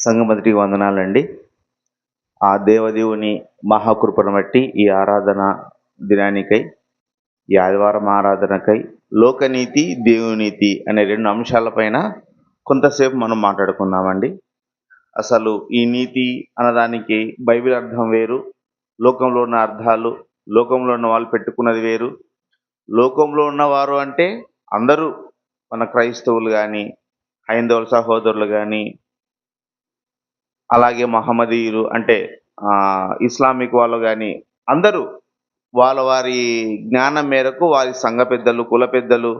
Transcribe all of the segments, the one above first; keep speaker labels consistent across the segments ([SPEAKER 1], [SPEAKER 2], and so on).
[SPEAKER 1] సంఘమంతటికి వందనాలండి. ఆ దేవదేవుని మహాకృపను బట్టి ఈ ఆరాధన దినానికై, ఈ ఆదివారం ఆరాధనకై లోకనీతి, దేవునీతి అనే 2 అంశాలపైన కొంతసేపు మనం మాట్లాడుకుందామండి. అసలు ఈ నీతి అనడానికి బైబిల్ అర్థం వేరు, లోకంలో ఉన్న అర్థాలు, లోకంలో ఉన్న వాళ్ళు పెట్టుకున్నది వేరు. లోకంలో ఉన్నవారు అంటే అందరూ మన క్రైస్తవులు కానీ, హైందవుల సహోదరులు కానీ, అలాగే మహమ్మదీయులు అంటే ఇస్లామిక్ వాళ్ళు కానీ అందరూ వాళ్ళ వారి జ్ఞానం మేరకు వారి సంఘ పెద్దలు, కుల పెద్దలు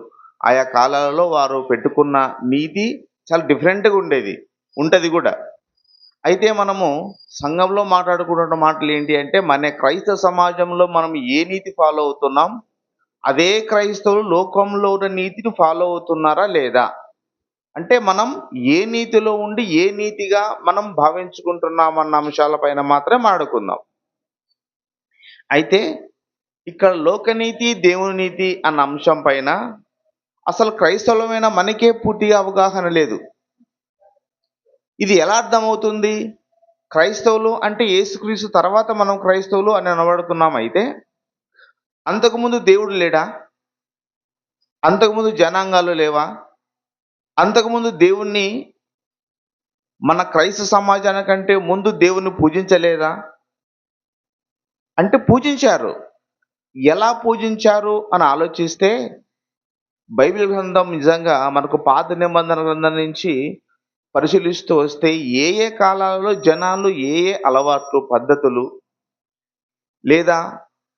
[SPEAKER 1] ఆయా కాలాలలో వారు పెట్టుకున్న నీతి చాలా డిఫరెంట్గా ఉంటుంది కూడా. అయితే మనము సంఘంలో మాట్లాడుకున్న మాటలు ఏంటి అంటే, మన క్రైస్తవ సమాజంలో మనం ఏ నీతి ఫాలో అవుతున్నాం, అదే క్రైస్తవులు లోకంలో ఉన్న నీతిని ఫాలో అవుతున్నారా లేదా, అంటే మనం ఏ నీతిలో ఉండి ఏ నీతిగా మనం భావించుకుంటున్నామన్న అంశాలపైన మాత్రమే మాట్లాడుకుందాం. అయితే ఇక్కడ లోకనీతి, దేవుని నీతి అన్న అంశం పైన అసలు క్రైస్తవులమైన మనకే పూర్తిగా అవగాహన లేదు. ఇది ఎలా అర్థమవుతుంది? క్రైస్తవులు అంటే యేసుక్రీస్తు తర్వాత మనం క్రైస్తవులు అని అనబడుతున్నాం. అయితే అంతకుముందు దేవుడు లేడా? అంతకుముందు జనాంగాలు లేవా? అంతకుముందు దేవుణ్ణి మన క్రైస్తవ సమాజానికంటే ముందు దేవుణ్ణి పూజించలేదా? అంటే పూజించారు. ఎలా పూజించారు అని ఆలోచిస్తే బైబిల్ గ్రంథం నిజంగా మనకు పాత నిబంధన గ్రంథం నుంచి పరిశీలిస్తూ వస్తే ఏ ఏ కాలాలలో జనాలు ఏ ఏ అలవాట్లు, పద్ధతులు లేదా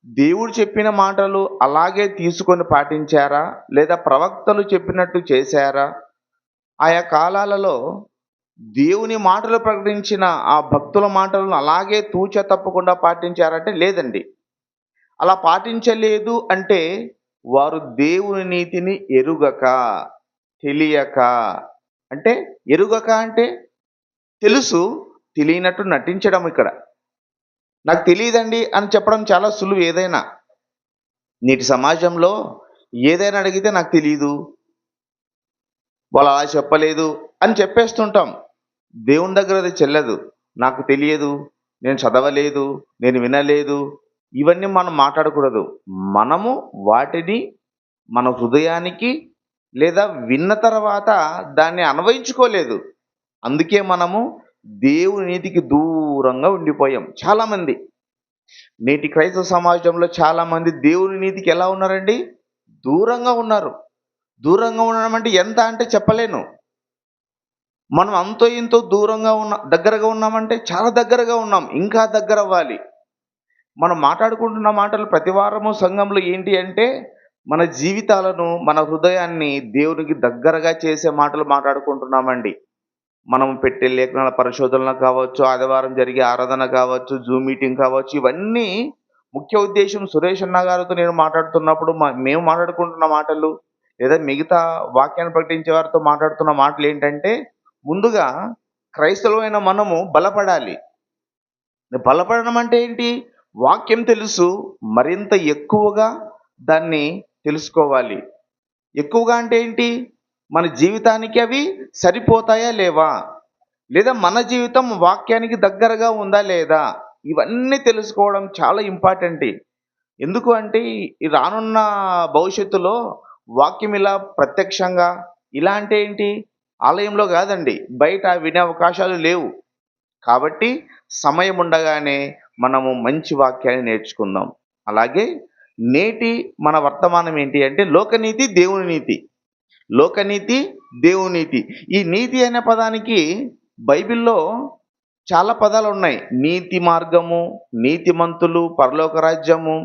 [SPEAKER 1] దేవుడు చెప్పిన మాటలు అలాగే తీసుకొని పాటించారా, లేదా ప్రవక్తలు చెప్పినట్టు చేశారా, ఆయా కాలాలలో దేవుని మాటలు ప్రకటించిన ఆ భక్తుల మాటలను అలాగే తూచ తప్పకుండా పాటించారంటే లేదండి. అలా పాటించలేదు అంటే వారు దేవుని నీతిని ఎరుగక, తెలియక, అంటే ఎరుగక అంటే తెలుసు, తెలియనట్టు నటించడం. ఇక్కడ నాకు తెలియదండి అని చెప్పడం చాలా సులువు. ఏదైనా నేటి సమాజంలో ఏదైనా అడిగితే నాకు తెలియదు, వాళ్ళు అలా చెప్పలేదు అని చెప్పేస్తుంటాం. దేవుని దగ్గర అది చెల్లదు. నాకు తెలియదు, నేను చదవలేదు, నేను వినలేదు, ఇవన్నీ మనం మాట్లాడకూడదు. మనము వాటిని మన హృదయానికి లేదా విన్న తర్వాత దాన్ని అన్వయించుకోలేదు. అందుకే మనము దేవుని నీతికి దూరంగా ఉండిపోయాం. చాలామంది నేటి క్రైస్తవ సమాజంలో చాలామంది దేవుని నీతికి ఎలా ఉన్నారండి? దూరంగా ఉన్నారు. దూరంగా ఉండడం అంటే ఎంత అంటే చెప్పలేను. మనం అంతో ఇంతో దూరంగా దగ్గరగా ఉన్నామంటే చాలా దగ్గరగా ఉన్నాం, ఇంకా దగ్గర అవ్వాలి. మనం మాట్లాడుకుంటున్న మాటలు ప్రతి వారము సంఘంలో ఏంటి అంటే, మన జీవితాలను, మన హృదయాన్ని దేవునికి దగ్గరగా చేసే మాటలు మాట్లాడుకుంటున్నామండి. మనం పెట్టే లేఖనాల పరిశోధనలు కావచ్చు, ఆదివారం జరిగే ఆరాధన కావచ్చు, జూమ్ మీటింగ్ కావచ్చు, ఇవన్నీ ముఖ్య ఉద్దేశం సురేష్ అన్న గారితో నేను మాట్లాడుతున్నప్పుడు మేము మాట్లాడుకుంటున్న మాటలు, లేదా మిగతా వాక్యాన్ని ప్రకటించే వారితో మాట్లాడుతున్న మాటలు ఏంటంటే, ముందుగా క్రైస్తవులైన మనము బలపడాలి. బలపడడం అంటే ఏంటి? వాక్యం తెలుసు, మరింత ఎక్కువగా దాన్ని తెలుసుకోవాలి. ఎక్కువగా అంటే ఏంటి? మన జీవితానికి అవి సరిపోతాయా లేవా, లేదా మన జీవితం వాక్యానికి దగ్గరగా ఉందా లేదా, ఇవన్నీ తెలుసుకోవడం చాలా ఇంపార్టెంట్. ఎందుకు అంటే ఈ రానున్న భవిష్యత్తులో వాక్యం ఇలా ప్రత్యక్షంగా ఇలా అంటే ఏంటి? ఆలయంలో కాదండి, బయట వినే అవకాశాలు లేవు. కాబట్టి సమయం ఉండగానే మనము మంచి వాక్యాన్ని నేర్చుకుందాం. అలాగే నేటి మన వర్తమానం ఏంటి అంటే లోకనీతి, దేవుని నీతి. లోకనీతి, దేవుని నీతి. ఈ నీతి అనే పదానికి బైబిల్లో చాలా పదాలు ఉన్నాయి. నీతి మార్గము, నీతిమంతులు, పరలోక రాజ్యము.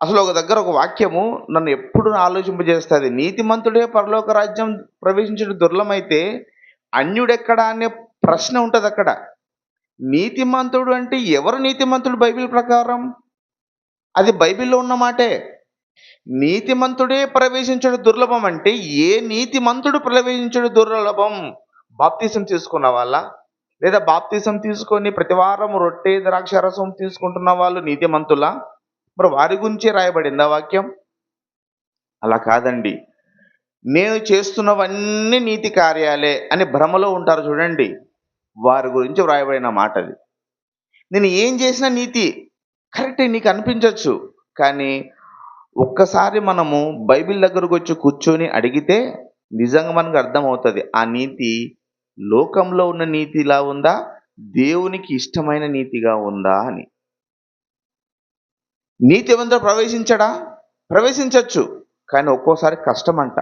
[SPEAKER 1] అసలు ఒక దగ్గర ఒక వాక్యము నన్ను ఎప్పుడు ఆలోచింపజేస్తుంది. నీతిమంతుడే పరలోక రాజ్యం ప్రవేశించడం దుర్లభమైతే అన్యుడెక్కడా అనే ప్రశ్న ఉంటుంది అక్కడ. నీతిమంతుడు అంటే ఎవరు నీతిమంతుడు బైబిల్ ప్రకారం? అది బైబిల్లో ఉన్న మాటే. నీతిమంతుడే ప్రవేశించడం దుర్లభం అంటే ఏ నీతిమంతుడు ప్రవేశించడం దుర్లభం? బాప్తీసం తీసుకున్న వాళ్ళ, లేదా బాప్తీసం తీసుకొని ప్రతివారం రొట్టె ద్రాక్షారసం తీసుకుంటున్న వాళ్ళు నీతిమంతులా? మరి వారి గురించే రాయబడిందా వాక్యం? అలా కాదండి. నేను చేస్తున్నవన్నీ నీతి కార్యాలే అని భ్రమలో ఉంటారు చూడండి. వారి గురించి వ్రాయబడిన మాట అది. నేను ఏం చేసినా నీతి కరెక్టే నీకు అనిపించవచ్చు. కానీ ఒక్కసారి మనము బైబిల్ దగ్గరకు వచ్చి కూర్చొని అడిగితే నిజంగా మనకు అర్థమవుతుంది. ఆ నీతి లోకంలో ఉన్న నీతిలా ఉందా? దేవునికి ఇష్టమైన నీతిగా ఉందా అని. నీతిమంతుడు ప్రవేశించడా? ప్రవేశించొచ్చు. కానీ ఒక్కోసారి కష్టమంట.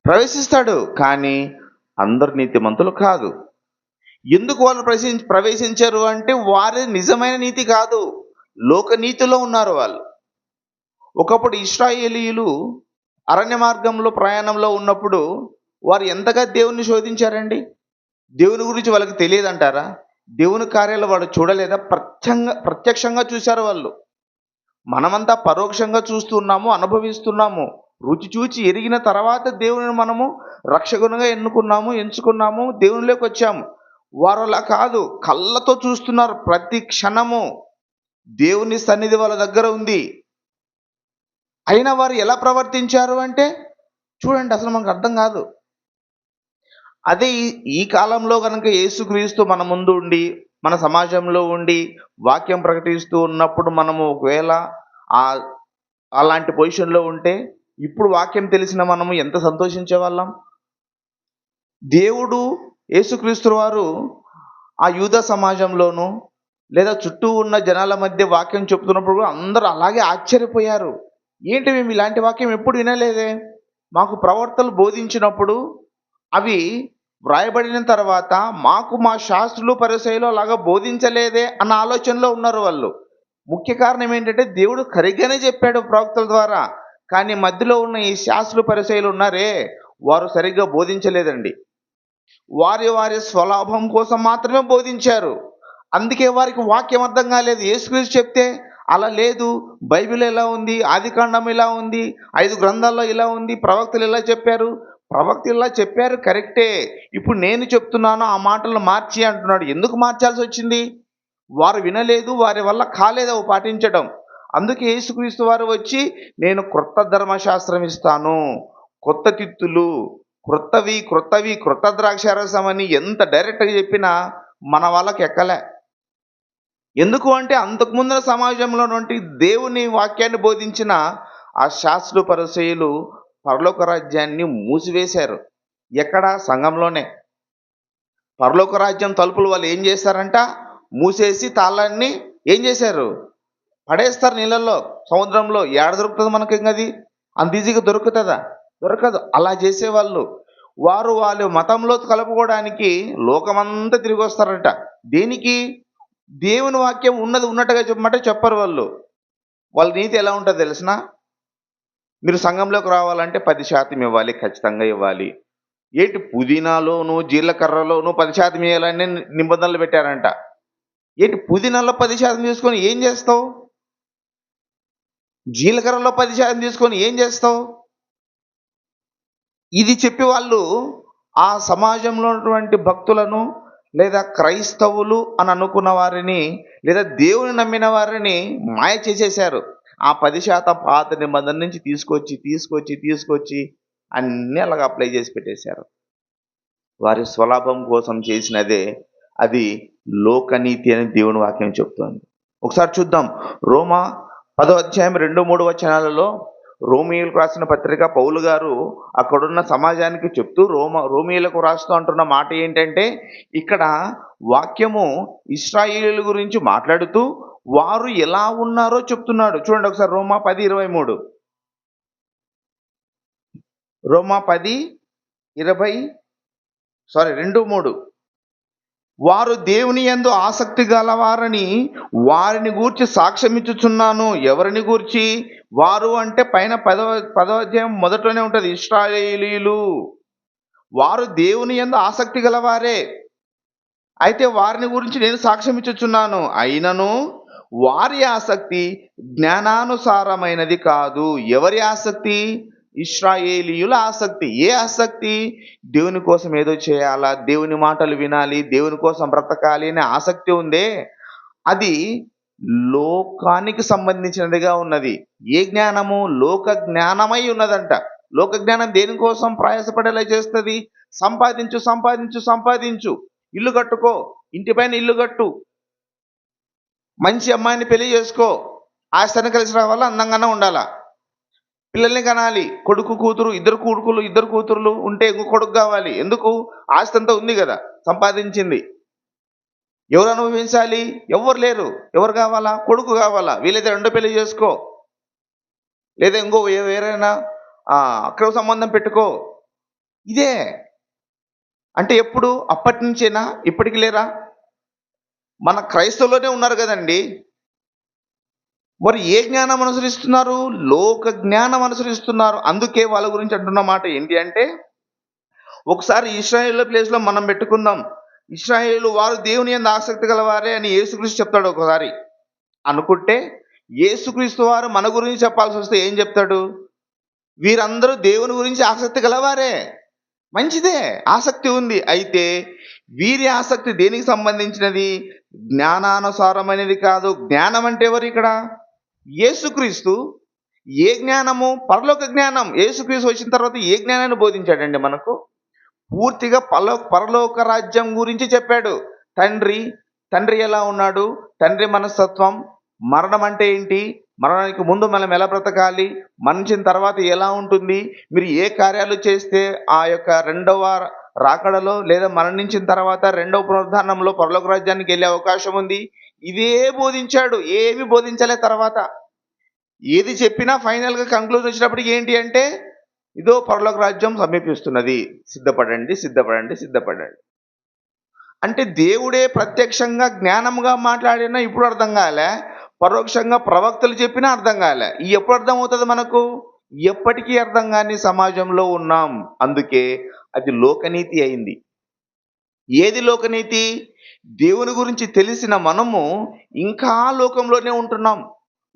[SPEAKER 1] ప్రవేశిస్తాడు కానీ అందరు నీతిమంతులు కాదు. ఎందుకు వాళ్ళు ప్రవేశించారు అంటే వారి నిజమైన నీతి కాదు. లోక నీతిలో ఉన్నారు వాళ్ళు. ఒకప్పుడు ఇశ్రాయేలీయులు అరణ్య మార్గంలో ప్రయాణంలో ఉన్నప్పుడు వారు ఎంతగా దేవుణ్ణి శోధించారండి. దేవుని గురించి వాళ్ళకి తెలియదంటారా? దేవుని కార్యాలు వాడు చూడలేదా? ప్రత్యక్షంగా చూశారు వాళ్ళు. మనమంతా పరోక్షంగా చూస్తున్నాము, అనుభవిస్తున్నాము. రుచి చూచి ఎరిగిన తర్వాత దేవుని మనము రక్షకునిగా ఎంచుకున్నాము, దేవునిలోకి వచ్చాము. వారు అలా కాదు, కళ్ళతో చూస్తున్నారు ప్రతి క్షణము. దేవుని సన్నిధి వాళ్ళ దగ్గర ఉంది. అయినా వారు ఎలా ప్రవర్తించారు అంటే చూడండి, అసలు మనకు అర్థం కాదు. అదే ఈ కాలంలో కనుక యేసుక్రీస్తు మన ముందు ఉండి, మన సమాజంలో ఉండి వాక్యం ప్రకటిస్తూ ఉన్నప్పుడు మనము ఒకవేళ అలాంటి పొజిషన్లో ఉంటే ఇప్పుడు వాక్యం తెలిసిన మనము ఎంత సంతోషించే వాళ్ళం. దేవుడు యేసుక్రీస్తు వారు ఆ యూద సమాజంలోనూ లేదా చుట్టూ ఉన్న జనాల మధ్య వాక్యం చెప్తున్నప్పుడు అందరూ అలాగే ఆశ్చర్యపోయారు. ఏంటి మేము ఇలాంటి వాక్యం ఎప్పుడు వినలేదే, మాకు ప్రవర్తనలు బోధించినప్పుడు అవి వ్రాయబడిన తర్వాత మాకు మా శాస్త్రులు పరిసయ్యులు అలాగా బోధించలేదే అన్న ఆలోచనలో ఉన్నారు వాళ్ళు. ముఖ్య కారణం ఏంటంటే దేవుడు సరిగ్గానే చెప్పాడు ప్రవక్తల ద్వారా, కానీ మధ్యలో ఉన్న ఈ శాస్త్రులు పరిసయ్యులు ఉన్నారే వారు సరిగ్గా బోధించలేదండి. వారి స్వలాభం కోసం మాత్రమే బోధించారు. అందుకే వారికి వాక్యం అర్థం కాలేదు. యేసుక్రీస్తు చెప్తే అలా లేదు, బైబిల్ ఎలా ఉంది, ఆదికాండం ఇలా ఉంది, 5 గ్రంథాల్లో ఇలా ఉంది, ప్రవక్తలు ఇలా చెప్పారు. ప్రవక్తలు ఇలా చెప్పారు కరెక్టే, ఇప్పుడు నేను చెప్తున్నాను ఆ మాటలను మార్చి అంటున్నాడు. ఎందుకు మార్చాల్సి వచ్చింది? వారు వినలేదు, వారి వల్ల కాలేదు అవి పాటించడం. అందుకే యేసుక్రీస్తు వారు వచ్చి నేను క్రొత్త ధర్మశాస్త్రం ఇస్తాను, కొత్త తిత్తులు, క్రొత్త ద్రాక్షారసం అని ఎంత డైరెక్ట్గా చెప్పినా మన వాళ్ళకి ఎక్కలే. ఎందుకు అంటే అంతకుముందున సమాజంలో నుండి దేవుని వాక్యాన్ని బోధించిన ఆ శాస్త్రులు పరిసయ్యులు పరలోక రాజ్యాన్ని మూసివేశారు. ఎక్కడ? సంఘంలోనే. పరలోక రాజ్యం తలుపులు వాళ్ళు ఏం చేస్తారంట? మూసేసి తాళాన్ని ఏం చేశారు? పడేస్తారు నీళ్ళల్లో, సముద్రంలో. ఏడ దొరుకుతుంది మనకి? అది అంత ఈజీగా దొరుకుతుందా? దొరకదు. అలా చేసేవాళ్ళు. వారు వాళ్ళ మతంలో కలుపుకోవడానికి లోకమంతా తిరిగి వస్తారట. దేనికి? దేవుని వాక్యం ఉన్నది ఉన్నట్టుగా చెప్పమంటే చెప్పరు వాళ్ళు. వాళ్ళ నీతి ఎలా ఉంటుందో తెలిసిన? మీరు సంఘంలోకి రావాలంటే 10% ఇవ్వాలి, ఖచ్చితంగా ఇవ్వాలి. ఏంటి పుదీనాలోను జీలకర్రలోను 10% ఇవ్వాలని నిబంధనలు పెట్టారంట. ఏంటి పుదీనాలో 10% తీసుకొని ఏం చేస్తావు? జీలకర్రలో 10% తీసుకొని ఏం చేస్తావు? ఇది చెప్పి వాళ్ళు ఆ సమాజంలో ఉన్నటువంటి భక్తులను లేదా క్రైస్తవులు అని అనుకున్న వారిని లేదా దేవుని నమ్మిన వారిని మాయ చేసేశారు. ఆ 10% పాత నిబంధన నుంచి తీసుకొచ్చి అన్నీ అలాగ అప్లై చేసి పెట్టేశారు. వారి స్వలాభం కోసం చేసినదే అది లోకనీతి అని దేవుని వాక్యం చెప్తోంది. ఒకసారి చూద్దాం. రోమా 10వ అధ్యాయం 2-3 వచనాలలో రోమియోలకు రాసిన పత్రిక పౌలు గారు అక్కడున్న సమాజానికి చెప్తూ రోమియోలకు రాస్తూ అంటున్న మాట ఏంటంటే, ఇక్కడ వాక్యము ఇశ్రాయేలీయుల గురించి మాట్లాడుతూ వారు ఎలా ఉన్నారో చెప్తున్నాడు. చూడండి ఒకసారి రోమా 10:23. రోమా 2:3. వారు దేవుని యందు ఆసక్తి గలవారని వారిని గూర్చి సాక్ష్యమిచ్చుచున్నాను. ఎవరిని గూర్చి? వారు అంటే పైన 10వ అధ్యాయం మొదట్లోనే ఉంటుంది, ఇశ్రాయేలీయులు. వారు దేవుని యందు ఆసక్తి గలవారే, అయితే వారిని గురించి నేను సాక్ష్యం ఇచ్చుచున్నాను. అయినను వారి ఆసక్తి జ్ఞానానుసారమైనది కాదు. ఎవరి ఆసక్తి? ఇశ్రాయేలీయుల ఆసక్తి. ఏ ఆసక్తి? దేవుని కోసం ఏదో చేయాలా, దేవుని మాటలు వినాలి, దేవుని కోసం బ్రతకాలి అనే ఆసక్తి ఉందే, అది లోకానికి సంబంధించినదిగా ఉన్నది. ఏ జ్ఞానము? లోక జ్ఞానమై ఉన్నదంట. లోక జ్ఞానం దేనికోసం ప్రయాసపడేలా చేస్తుంది? సంపాదించు. ఇల్లు కట్టుకో, ఇంటి పైన ఇల్లు కట్టు, మంచి అమ్మాయిని పెళ్లి చేసుకో, ఆస్తిని కలిసి రావాలా, అందంగానే ఉండాలా, పిల్లల్ని కనాలి, కొడుకు కూతురు, ఇద్దరు కొడుకులు ఇద్దరు కూతుర్లు ఉంటే ఇంకో కొడుకు కావాలి. ఎందుకు? ఆస్తి అంతా ఉంది కదా, సంపాదించింది. ఎవరు అనుభవించాలి? ఎవ్వరు లేరు. ఎవరు కావాలా? కొడుకు కావాలా. వీలైతే రెండో పెళ్లి చేసుకో, లేదా ఇంకో వేరైనా అక్రమ సంబంధం పెట్టుకో. ఇదే అంటే ఎప్పుడు? అప్పటి నుంచేనా? ఇప్పటికి లేరా? మన క్రైస్తవులోనే ఉన్నారు కదండి. మరి ఏ జ్ఞానం అనుసరిస్తున్నారు? లోక జ్ఞానం అనుసరిస్తున్నారు. అందుకే వాళ్ళ గురించి అంటున్న మాట ఏంటి అంటే, ఒకసారి ఇశ్రాయేలు ప్లేస్లో మనం పెట్టుకుందాం. ఇశ్రాయేలు వారు దేవుని యందు ఆసక్తి గలవారే అని యేసుక్రీస్తు చెప్తాడు ఒకసారి. అనుకుంటే యేసుక్రీస్తు వారు మన గురించి చెప్పాల్సి వస్తే ఏం చెప్తాడు? వీరందరూ దేవుని గురించి ఆసక్తి గలవారే. మంచిదే, ఆసక్తి ఉంది. అయితే వీరి ఆసక్తి దేనికి సంబంధించినది? జ్ఞానానుసారమైనది కాదు. జ్ఞానం అంటే ఎవరు ఇక్కడ? యేసుక్రీస్తు. ఏ జ్ఞానము? పరలోక జ్ఞానం. యేసుక్రీస్తు వచ్చిన తర్వాత ఏ జ్ఞానాన్ని బోధించాడండి మనకు? పూర్తిగా పరలోక రాజ్యం గురించి చెప్పాడు. తండ్రి ఎలా ఉన్నాడు, తండ్రి మనస్తత్వం, మరణం అంటే ఏంటి, మరణానికి ముందు మనం ఎలా బ్రతకాలి, మరణించిన తర్వాత ఎలా ఉంటుంది, మీరు ఏ కార్యాలు చేస్తే ఆ యొక్క రెండవ రాకడలో లేదా మరణించిన తర్వాత రెండవ పునరుద్ధానంలో పరలోక రాజ్యానికి వెళ్ళే అవకాశం ఉంది. ఇదే బోధించాడు, ఏమి బోధించలే. తర్వాత ఏది చెప్పినా ఫైనల్గా కంక్లూజన్ వచ్చినప్పటికి ఏంటి అంటే, ఇదో పరలోక రాజ్యం సమీపిస్తున్నది, సిద్ధపడండి సిద్ధపడండి సిద్ధపడండి. అంటే దేవుడే ప్రత్యక్షంగా జ్ఞానంగా మాట్లాడినా ఇప్పుడు అర్థం కాలే, పరోక్షంగా ప్రవక్తలు చెప్పినా అర్థం కాలే. ఎప్పుడు అర్థం అవుతుంది మనకు? ఎప్పటికీ అర్థం కాని సమాజంలో ఉన్నాం. అందుకే అది లోకనీతి అయింది. ఏది లోకనీతి? దేవుని గురించి తెలిసిన మనము ఇంకా లోకంలోనే ఉంటున్నాం,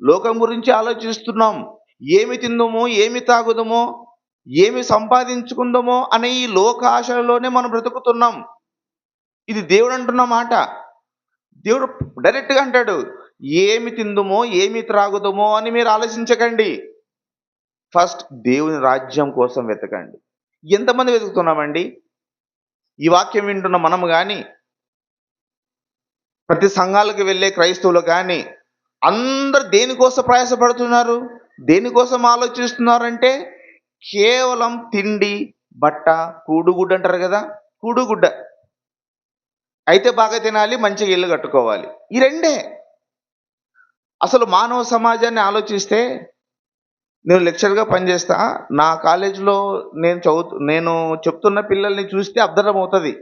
[SPEAKER 1] లోకం గురించి ఆలోచిస్తున్నాం. ఏమి తిందుమో, ఏమి తాగుదమో, ఏమి సంపాదించుకుందామో అనే ఈ లోక ఆశలోనే మనం బ్రతుకుతున్నాం. ఇది దేవుడు అంటున్న మాట. దేవుడు డైరెక్ట్గా అంటాడు, ఏమి తిందుమో ఏమి త్రాగుదమో అని మీరు ఆలోచించకండి, ఫస్ట్ దేవుని రాజ్యం కోసం వెతకండి. ఎంతమంది వెతుకుతున్నామండి? ఈ వాక్యం వింటున్న మనము కానీ, ప్రతి సంఘాలకు వెళ్ళే క్రైస్తవులు కానీ, అందరు దేనికోసం ప్రయాసపడుతున్నారు, దేనికోసం ఆలోచిస్తున్నారంటే కేవలం తిండి, బట్ట, కూడుగుడ్డ అంటారు కదా, కూడుగుడ్డ అయితే బాగా తినాలి, మంచిగా ఇల్లు కట్టుకోవాలి. ఈ రెండే. అసలు మానవ సమాజాన్ని ఆలోచిస్తే, నేను లెక్చర్గా పనిచేస్తా, నా కాలేజీలో నేను చెప్తున్న పిల్లల్ని చూస్తే అర్థమవుతుంది,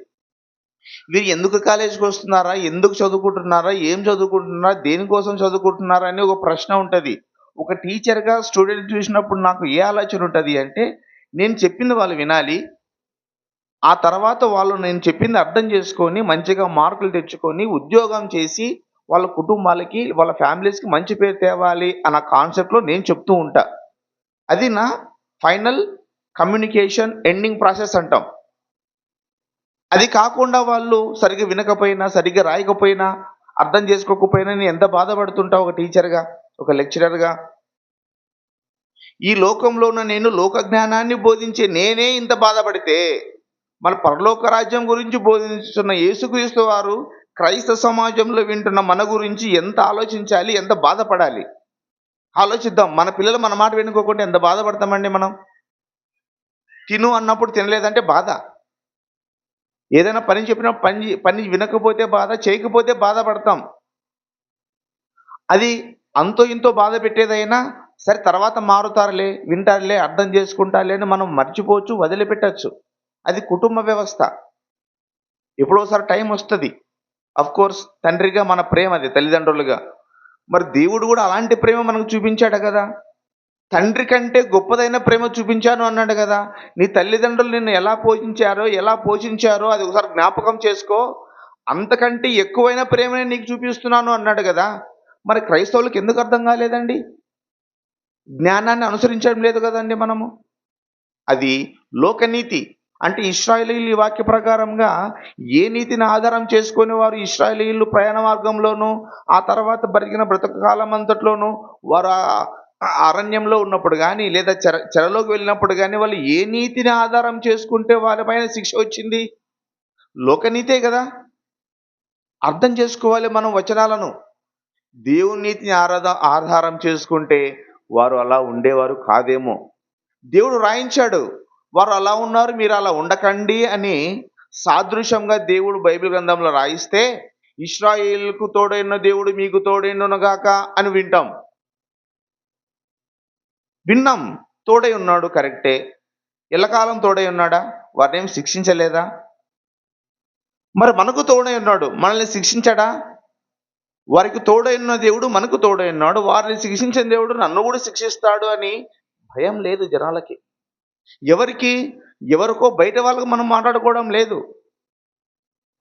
[SPEAKER 1] వీరు ఎందుకు కాలేజీకి వస్తున్నారా, ఎందుకు చదువుకుంటున్నారా, ఏం చదువుకుంటున్నారా, దేనికోసం చదువుకుంటున్నారా అని ఒక ప్రశ్న ఉంటుంది. ఒక టీచర్గా స్టూడెంట్ చూసినప్పుడు నాకు ఏ ఆలోచన ఉంటుంది అంటే, నేను చెప్పింది వాళ్ళు వినాలి, ఆ తర్వాత వాళ్ళు నేను చెప్పింది అర్థం చేసుకొని మంచిగా మార్కులు తెచ్చుకొని ఉద్యోగం చేసి వాళ్ళ కుటుంబాలకి వాళ్ళ ఫ్యామిలీస్కి మంచి పేరు తేవాలి అన్న కాన్సెప్ట్లో నేను చెప్తూ ఉంటా. అది నా ఫైనల్ కమ్యూనికేషన్ ఎండింగ్ ప్రాసెస్ అంటాం. అది కాకుండా వాళ్ళు సరిగ్గా వినకపోయినా, సరిగ్గా రాయకపోయినా, అర్థం చేసుకోకపోయినా నేను ఎంత బాధపడుతుంటా ఒక టీచర్గా, ఒక లెక్చరర్గా. ఈ లోకంలో ఉన్న నేను లోక జ్ఞానాన్ని బోధించే నేనే ఇంత బాధపడితే, మన పరలోక రాజ్యం గురించి బోధిస్తున్న యేసుక్రీస్తు వారు క్రైస్తవ సమాజంలో వింటున్న మన గురించి ఎంత ఆలోచించాలి, ఎంత బాధపడాలి. ఆలోచిద్దాం. మన పిల్లలు మన మాట వినుకోకుండా ఎంత బాధపడతామండి మనం. తిను అన్నప్పుడు తినలేదంటే బాధ, ఏదైనా పని చెప్పినప్పుడు పని వినకపోతే బాధ, చేయకపోతే బాధపడతాం. అది అంతో ఇంతో బాధ పెట్టేదైనా సరే, తర్వాత మారుతారులే, వింటారులే, అర్థం చేసుకుంటారులే అని మనం మర్చిపోవచ్చు, వదిలిపెట్టచ్చు. అది కుటుంబ వ్యవస్థ. ఎప్పుడోసారి టైం వస్తుంది. కోర్స్ తండ్రిగా మన ప్రేమ అది, తల్లిదండ్రులుగా. మరి దేవుడు కూడా అలాంటి ప్రేమ మనకు చూపించాడు కదా. తండ్రి కంటే గొప్పదైన ప్రేమ చూపించాను అన్నాడు కదా. నీ తల్లిదండ్రులు నిన్ను ఎలా పోషించారో అది ఒకసారి జ్ఞాపకం చేసుకో, అంతకంటే ఎక్కువైన ప్రేమనే నీకు చూపిస్తున్నాను అన్నాడు కదా. మరి క్రైస్తవులకు ఎందుకు అర్థం కాలేదండి? జ్ఞానాన్ని అనుసరించడం లేదు కదండి మనము. అది లోకనీతి. అంటే ఇశ్రాయేలీయులు ఈ వాక్య ప్రకారంగా ఏ నీతిని ఆధారం చేసుకొని వారు ఇశ్రాయేలీయులు ప్రయాణ మార్గంలోనూ ఆ తర్వాత బ్రతికిన బ్రతకాలం అంతట్లోనూ వారు అరణ్యంలో ఉన్నప్పుడు కానీ లేదా చెరలోకి వెళ్ళినప్పుడు కానీ వాళ్ళు ఏ నీతిని ఆధారం చేసుకుంటే వారిపైన శిక్ష వచ్చింది? లోకనీతే కదా. అర్థం చేసుకోవాలి మనం వచనాలను. దేవుని నీతిని ఆధారం చేసుకుంటే వారు అలా ఉండేవారు కాదేమో. దేవుడు రాయించాడు, వారు అలా ఉన్నారు, మీరు అలా ఉండకండి అని సాదృశ్యంగా దేవుడు బైబిల్ గ్రంథంలో రాయిస్తే, ఇశ్రాయేలుకు తోడైన దేవుడు మీకు తోడైనగాక అని విన్నాం. తోడై ఉన్నాడు, కరెక్టే. ఎల్లకాలం తోడై ఉన్నాడా? వారినేం శిక్షించలేదా? మరి మనకు తోడై ఉన్నాడు, మనల్ని శిక్షించడా? వారికి తోడై ఉన్న దేవుడు మనకు తోడై ఉన్నాడు, వారిని శిక్షించిన దేవుడు నన్ను కూడా శిక్షిస్తాడు అని భయం లేదు జనాలకి. ఎవరికి? ఎవరికో బయట వాళ్ళకు మనం మాట్లాడుకోవడం లేదు.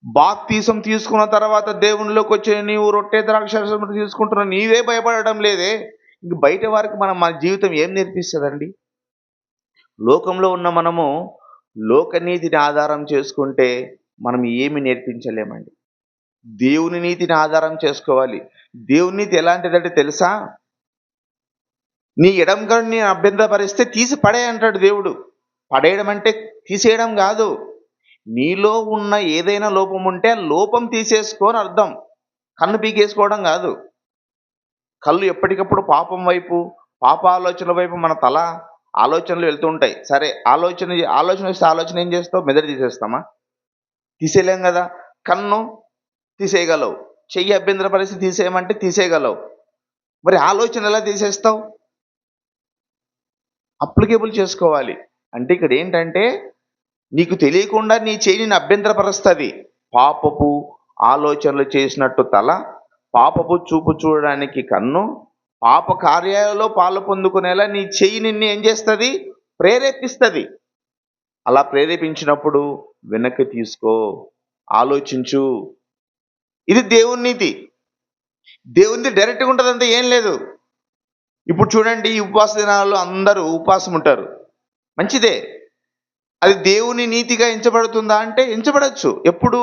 [SPEAKER 1] బాప్తీసం తీసుకున్న తర్వాత దేవునిలోకి వచ్చే నీవు రొట్టె ద్రాక్షరసం తీసుకుంటున్న నీవే భయపడడం లేదే, ఇంక బయట వారికి మన జీవితం ఏం నేర్పిస్తుందండి? లోకంలో ఉన్న మనము లోకనీతిని ఆధారం చేసుకుంటే మనం ఏమి నేర్పించలేమండి. దేవుని నీతిని ఆధారం చేసుకోవాలి. దేవుని నీతి ఎలాంటిదంటే తెలుసా? నీ ఎడం కన్నుని అభ్యంతరపరిస్తే తీసి పడే అంటాడు దేవుడు. పడేయడం అంటే తీసేయడం కాదు. నీలో ఉన్న ఏదైనా లోపం ఉంటే ఆ లోపం తీసేసుకో అని అర్థం. కన్ను పీకేసుకోవడం కాదు. కళ్ళు ఎప్పటికప్పుడు పాపం వైపు, పాప ఆలోచనల వైపు మన ఆలోచనలు వెళ్తూ ఉంటాయి. సరే, ఆలోచన వస్తే ఆలోచన ఏం చేస్తావు? మెదడు తీసేస్తామా? తీసేయలేం కదా. కన్ను తీసేయగలవు, చెయ్యి అభ్యంతర పరిస్థితి తీసేయమంటే తీసేయగలవు. మరి ఆలోచన ఎలా తీసేస్తావు? అప్లికేబుల్ చేసుకోవాలి. అంటే ఇక్కడ ఏంటంటే, నీకు తెలియకుండా నీ చెయ్యి నిన్ను అభ్యంతరపరుస్తుంది. పాపపు ఆలోచనలు చేసినట్టు తల, పాపపు చూపు చూడడానికి కన్ను, పాప కార్యాలలో పాలు పొందుకునేలా నీ చెయ్యి నిన్ను ఏం చేస్తుంది? ప్రేరేపిస్తుంది. అలా ప్రేరేపించినప్పుడు వెనక్కి తీసుకో, ఆలోచించు. ఇది దేవుని నీతి. దేవునిది డైరెక్ట్గా ఉంటుందంటే ఏం లేదు. ఇప్పుడు చూడండి, ఈ ఉపవాస దినాల్లో అందరూ ఉపవాసం ఉంటారు, మంచిదే. అది దేవుని నీతిగా ఎంచబడుతుందా అంటే ఎంచబడచ్చు. ఎప్పుడు?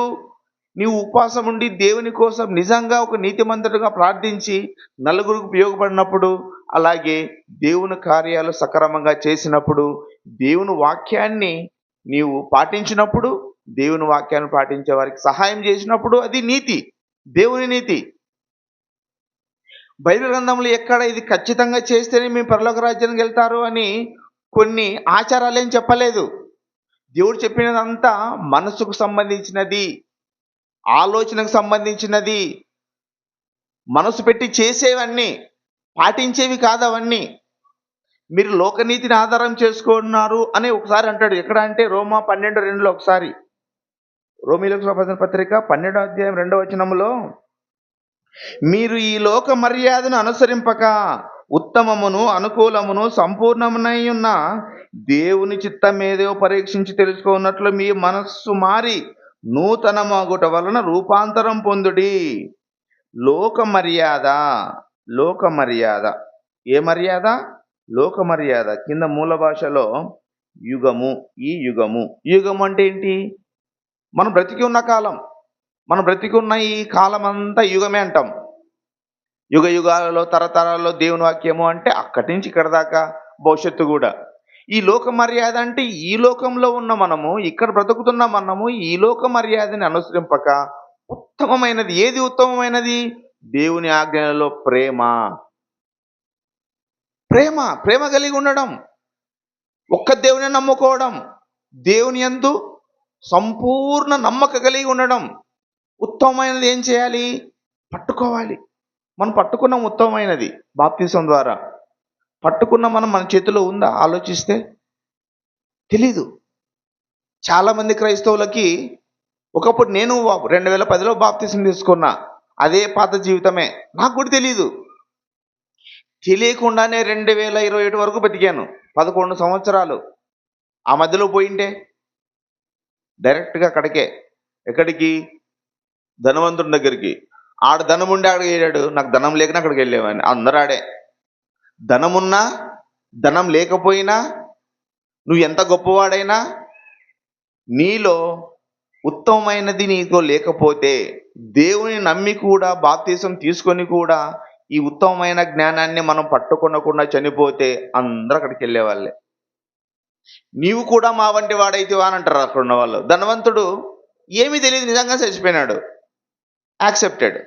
[SPEAKER 1] నీవు ఉపవాసం ఉండి దేవుని కోసం నిజంగా ఒక నీతిమంతుడిగా ప్రార్థించి నలుగురికి ఉపయోగపడినప్పుడు, అలాగే దేవుని కార్యాలు సక్రమంగా చేసినప్పుడు, దేవుని వాక్యాన్ని నీవు పాటించినప్పుడు, దేవుని వాక్యాన్ని పాటించే వారికి సహాయం చేసినప్పుడు అది నీతి, దేవుని నీతి. బైబిల్ గ్రంథంలో ఎక్కడ ఇది ఖచ్చితంగా చేస్తేనే మీ పరలోక రాజ్యానికి వెళ్తారు అని కొన్ని ఆచారాలేం చెప్పలేదు. దేవుడు చెప్పినదంతా మనసుకు సంబంధించినది, ఆలోచనకు సంబంధించినది, మనసు పెట్టి చేసేవన్నీ, పాటించేవి కాదు అవన్నీ. మీరు లోకనీతిని ఆధారం చేసుకున్నారు అని ఒకసారి అంటాడు. ఎక్కడ అంటే రోమా 12:2 ఒకసారి, రోమీయులకు రాసిన పత్రిక 12వ అధ్యాయం 2వ వచనంలో, మీరు ఈ లోక మర్యాదను అనుసరింపక ఉత్తమమును అనుకూలమును సంపూర్ణమునై ఉన్న దేవుని చిత్తమేదో పరీక్షించి తెలుసుకున్నట్లు మీ మనస్సు మారి నూతనమగుట వలన రూపాంతరం పొందుడి. లోక మర్యాద, ఏ మర్యాద? లోక మర్యాద. కింద మూల భాషలో యుగము, ఈ యుగము. యుగము అంటే ఏంటి? మనం బ్రతికి ఉన్న కాలం, మనం బ్రతికి ఉన్న ఈ కాలం అంతా యుగమే అంటాం. యుగ యుగాలలో తరతరాల్లో దేవుని వాక్యము అంటే అక్కడి నుంచి ఇక్కడ దాకా భవిష్యత్తు కూడా. ఈ లోక మర్యాద అంటే ఈ లోకంలో ఉన్న మనము, ఇక్కడ బ్రతుకుతున్న మనము ఈ లోక మర్యాదని అనుసరింపక ఉత్తమమైనది ఏది? ఉత్తమమైనది దేవుని ఆజ్ఞలలో ప్రేమ కలిగి ఉండడం, ఒక్క దేవుని నమ్ముకోవడం, దేవుని యందు సంపూర్ణ నమ్మక కలిగి ఉండడం. ఉత్తమమైనది ఏం చేయాలి? పట్టుకోవాలి. మనం పట్టుకున్నాం ఉత్తమమైనది బాప్తిసం ద్వారా. పట్టుకున్న మనం మన చేతిలో ఉందా? ఆలోచిస్తే తెలీదు. చాలామంది క్రైస్తవులకి ఒకప్పుడు నేను 2010లో బాప్తిసం తీసుకున్నా, అదే పాత జీవితమే. నాకు కూడా తెలీదు. తెలియకుండానే 2021 వరకు బతికాను, 11 సంవత్సరాలు. ఆ మధ్యలో పోయింటే డైరెక్ట్గా అక్కడికే. ఎక్కడికి? ధనవంతుడి దగ్గరికి. ఆడ ధనం ఉండి అక్కడికి వెళ్ళాడు, నాకు ధనం లేకనే అక్కడికి వెళ్ళేవాడిని. అందరూ ఆడే. ధనమున్నా ధనం లేకపోయినా, నువ్వు ఎంత గొప్పవాడైనా, నీలో ఉత్తమమైనది నీతో లేకపోతే, దేవుని నమ్మి కూడా బాప్తిసం తీసుకొని కూడా ఈ ఉత్తమమైన జ్ఞానాన్ని మనం పట్టుకొనకుండా చనిపోతే అందరూ అక్కడికి వెళ్ళేవాళ్ళే. నీవు కూడా మా వంటి వాడైతే అని అంటారు అక్కడ ఉన్న వాళ్ళు. ధనవంతుడు ఏమీ తెలియదు, నిజంగా చచ్చిపోయినాడు, యాక్సెప్టెడ్.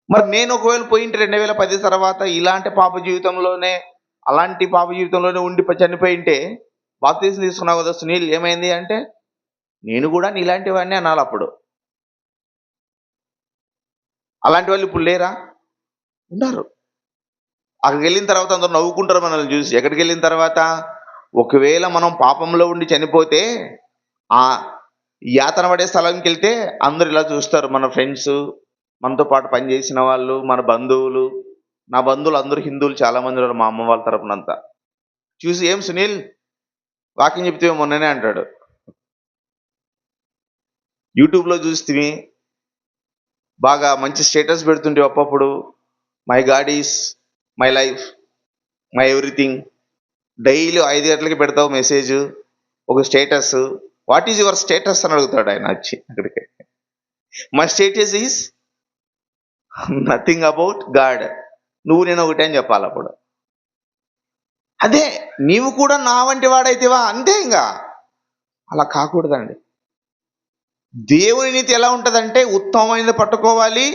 [SPEAKER 1] మరి నేను ఒకవేళ పోయింటే 2010 తర్వాత అలాంటి పాప జీవితంలోనే ఉండి చనిపోయింటే బాప్తీసం తీసుకున్నావు కదా సునీల్, ఏమైంది అంటే, నేను కూడా నీలాంటి వాడిని అనాలి అప్పుడు. అలాంటి వాళ్ళు ఇప్పుడు లేరా? ఉన్నారు. అక్కడికి వెళ్ళిన తర్వాత అందరూ నవ్వుకుంటారు మనల్ని చూసి. ఎక్కడికి వెళ్ళిన తర్వాత, ఒకవేళ మనం పాపంలో ఉండి చనిపోతే ఆ యాతన పడే స్థలంకి వెళ్తే అందరు ఇలా చూస్తారు. మన ఫ్రెండ్స్, మనతో పాటు పనిచేసిన వాళ్ళు, మన బంధువులు. నా బంధువులు అందరూ హిందువులు, చాలా మంది ఉన్నారు, మా అమ్మ వాళ్ళ తరపునంతా. చూసి, ఏం సునీల్ వాకింగ్ చెప్తే మొన్ననే అంటాడు. యూట్యూబ్లో చూస్తే బాగా మంచి స్టేటస్ పెడుతుంటే అప్పుడప్పుడు, my God is my life, my everything. Daily 5 గంటలకి పెడతావు మెసేజ్, ఒక status. What is your status అని అడుగుతాడు ఆయన వచ్చి అక్కడికి. My status is nothing about God. నువ్వు నేను ఒకటే అని చెప్పాలి అప్పుడు. అదే, నీవు కూడా నా వంటి వాడైతేవా, అంతే. ఇంకా అలా కాకూడదండి. దేవుని నీతి ఎలా ఉంటుందంటే, ఉత్తమమైనది పట్టుకోవాలి,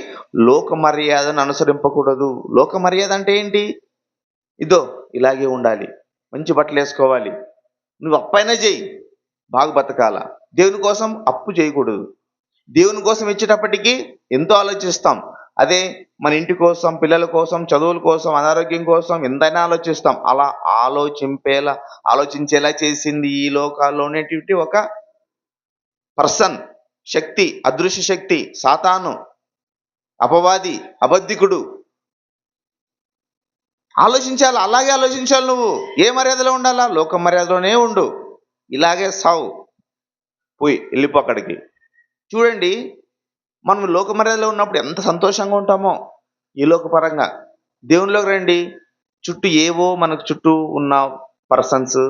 [SPEAKER 1] లోక మర్యాదను అనుసరింపకూడదు. లోక మర్యాద అంటే ఏంటి? ఇదో ఇలాగే ఉండాలి, మంచి బట్టలు వేసుకోవాలి, నువ్వు అప్పైనా చెయ్యి, బాగా బతకాల. దేవుని కోసం అప్పు చేయకూడదు. దేవుని కోసం ఇచ్చేటప్పటికి ఎంతో ఆలోచిస్తాం. అదే మన ఇంటి కోసం, పిల్లల కోసం, చదువుల కోసం, అనారోగ్యం కోసం ఎంతైనా ఆలోచిస్తాం. అలా ఆలోచించేలా చేసింది ఈ లోకాల్లోనేటువంటి ఒక పర్సన్, శక్తి, అదృశ్య శక్తి, సాతాను, అపవాది, అబద్ధికుడు. ఆలోచించాలి, అలాగే ఆలోచించాలి. నువ్వు ఏ మర్యాదలో ఉండాలా? లోక మర్యాదలోనే ఉండు. ఇలాగే సావు, వెళ్ళిపో అక్కడికి. చూడండి, మనం లోక మర్యాదలో ఉన్నప్పుడు ఎంత సంతోషంగా ఉంటామో ఈ లోకపరంగా. దేవునిలోకి రండి, మనకు చుట్టూ ఉన్న పర్సన్స్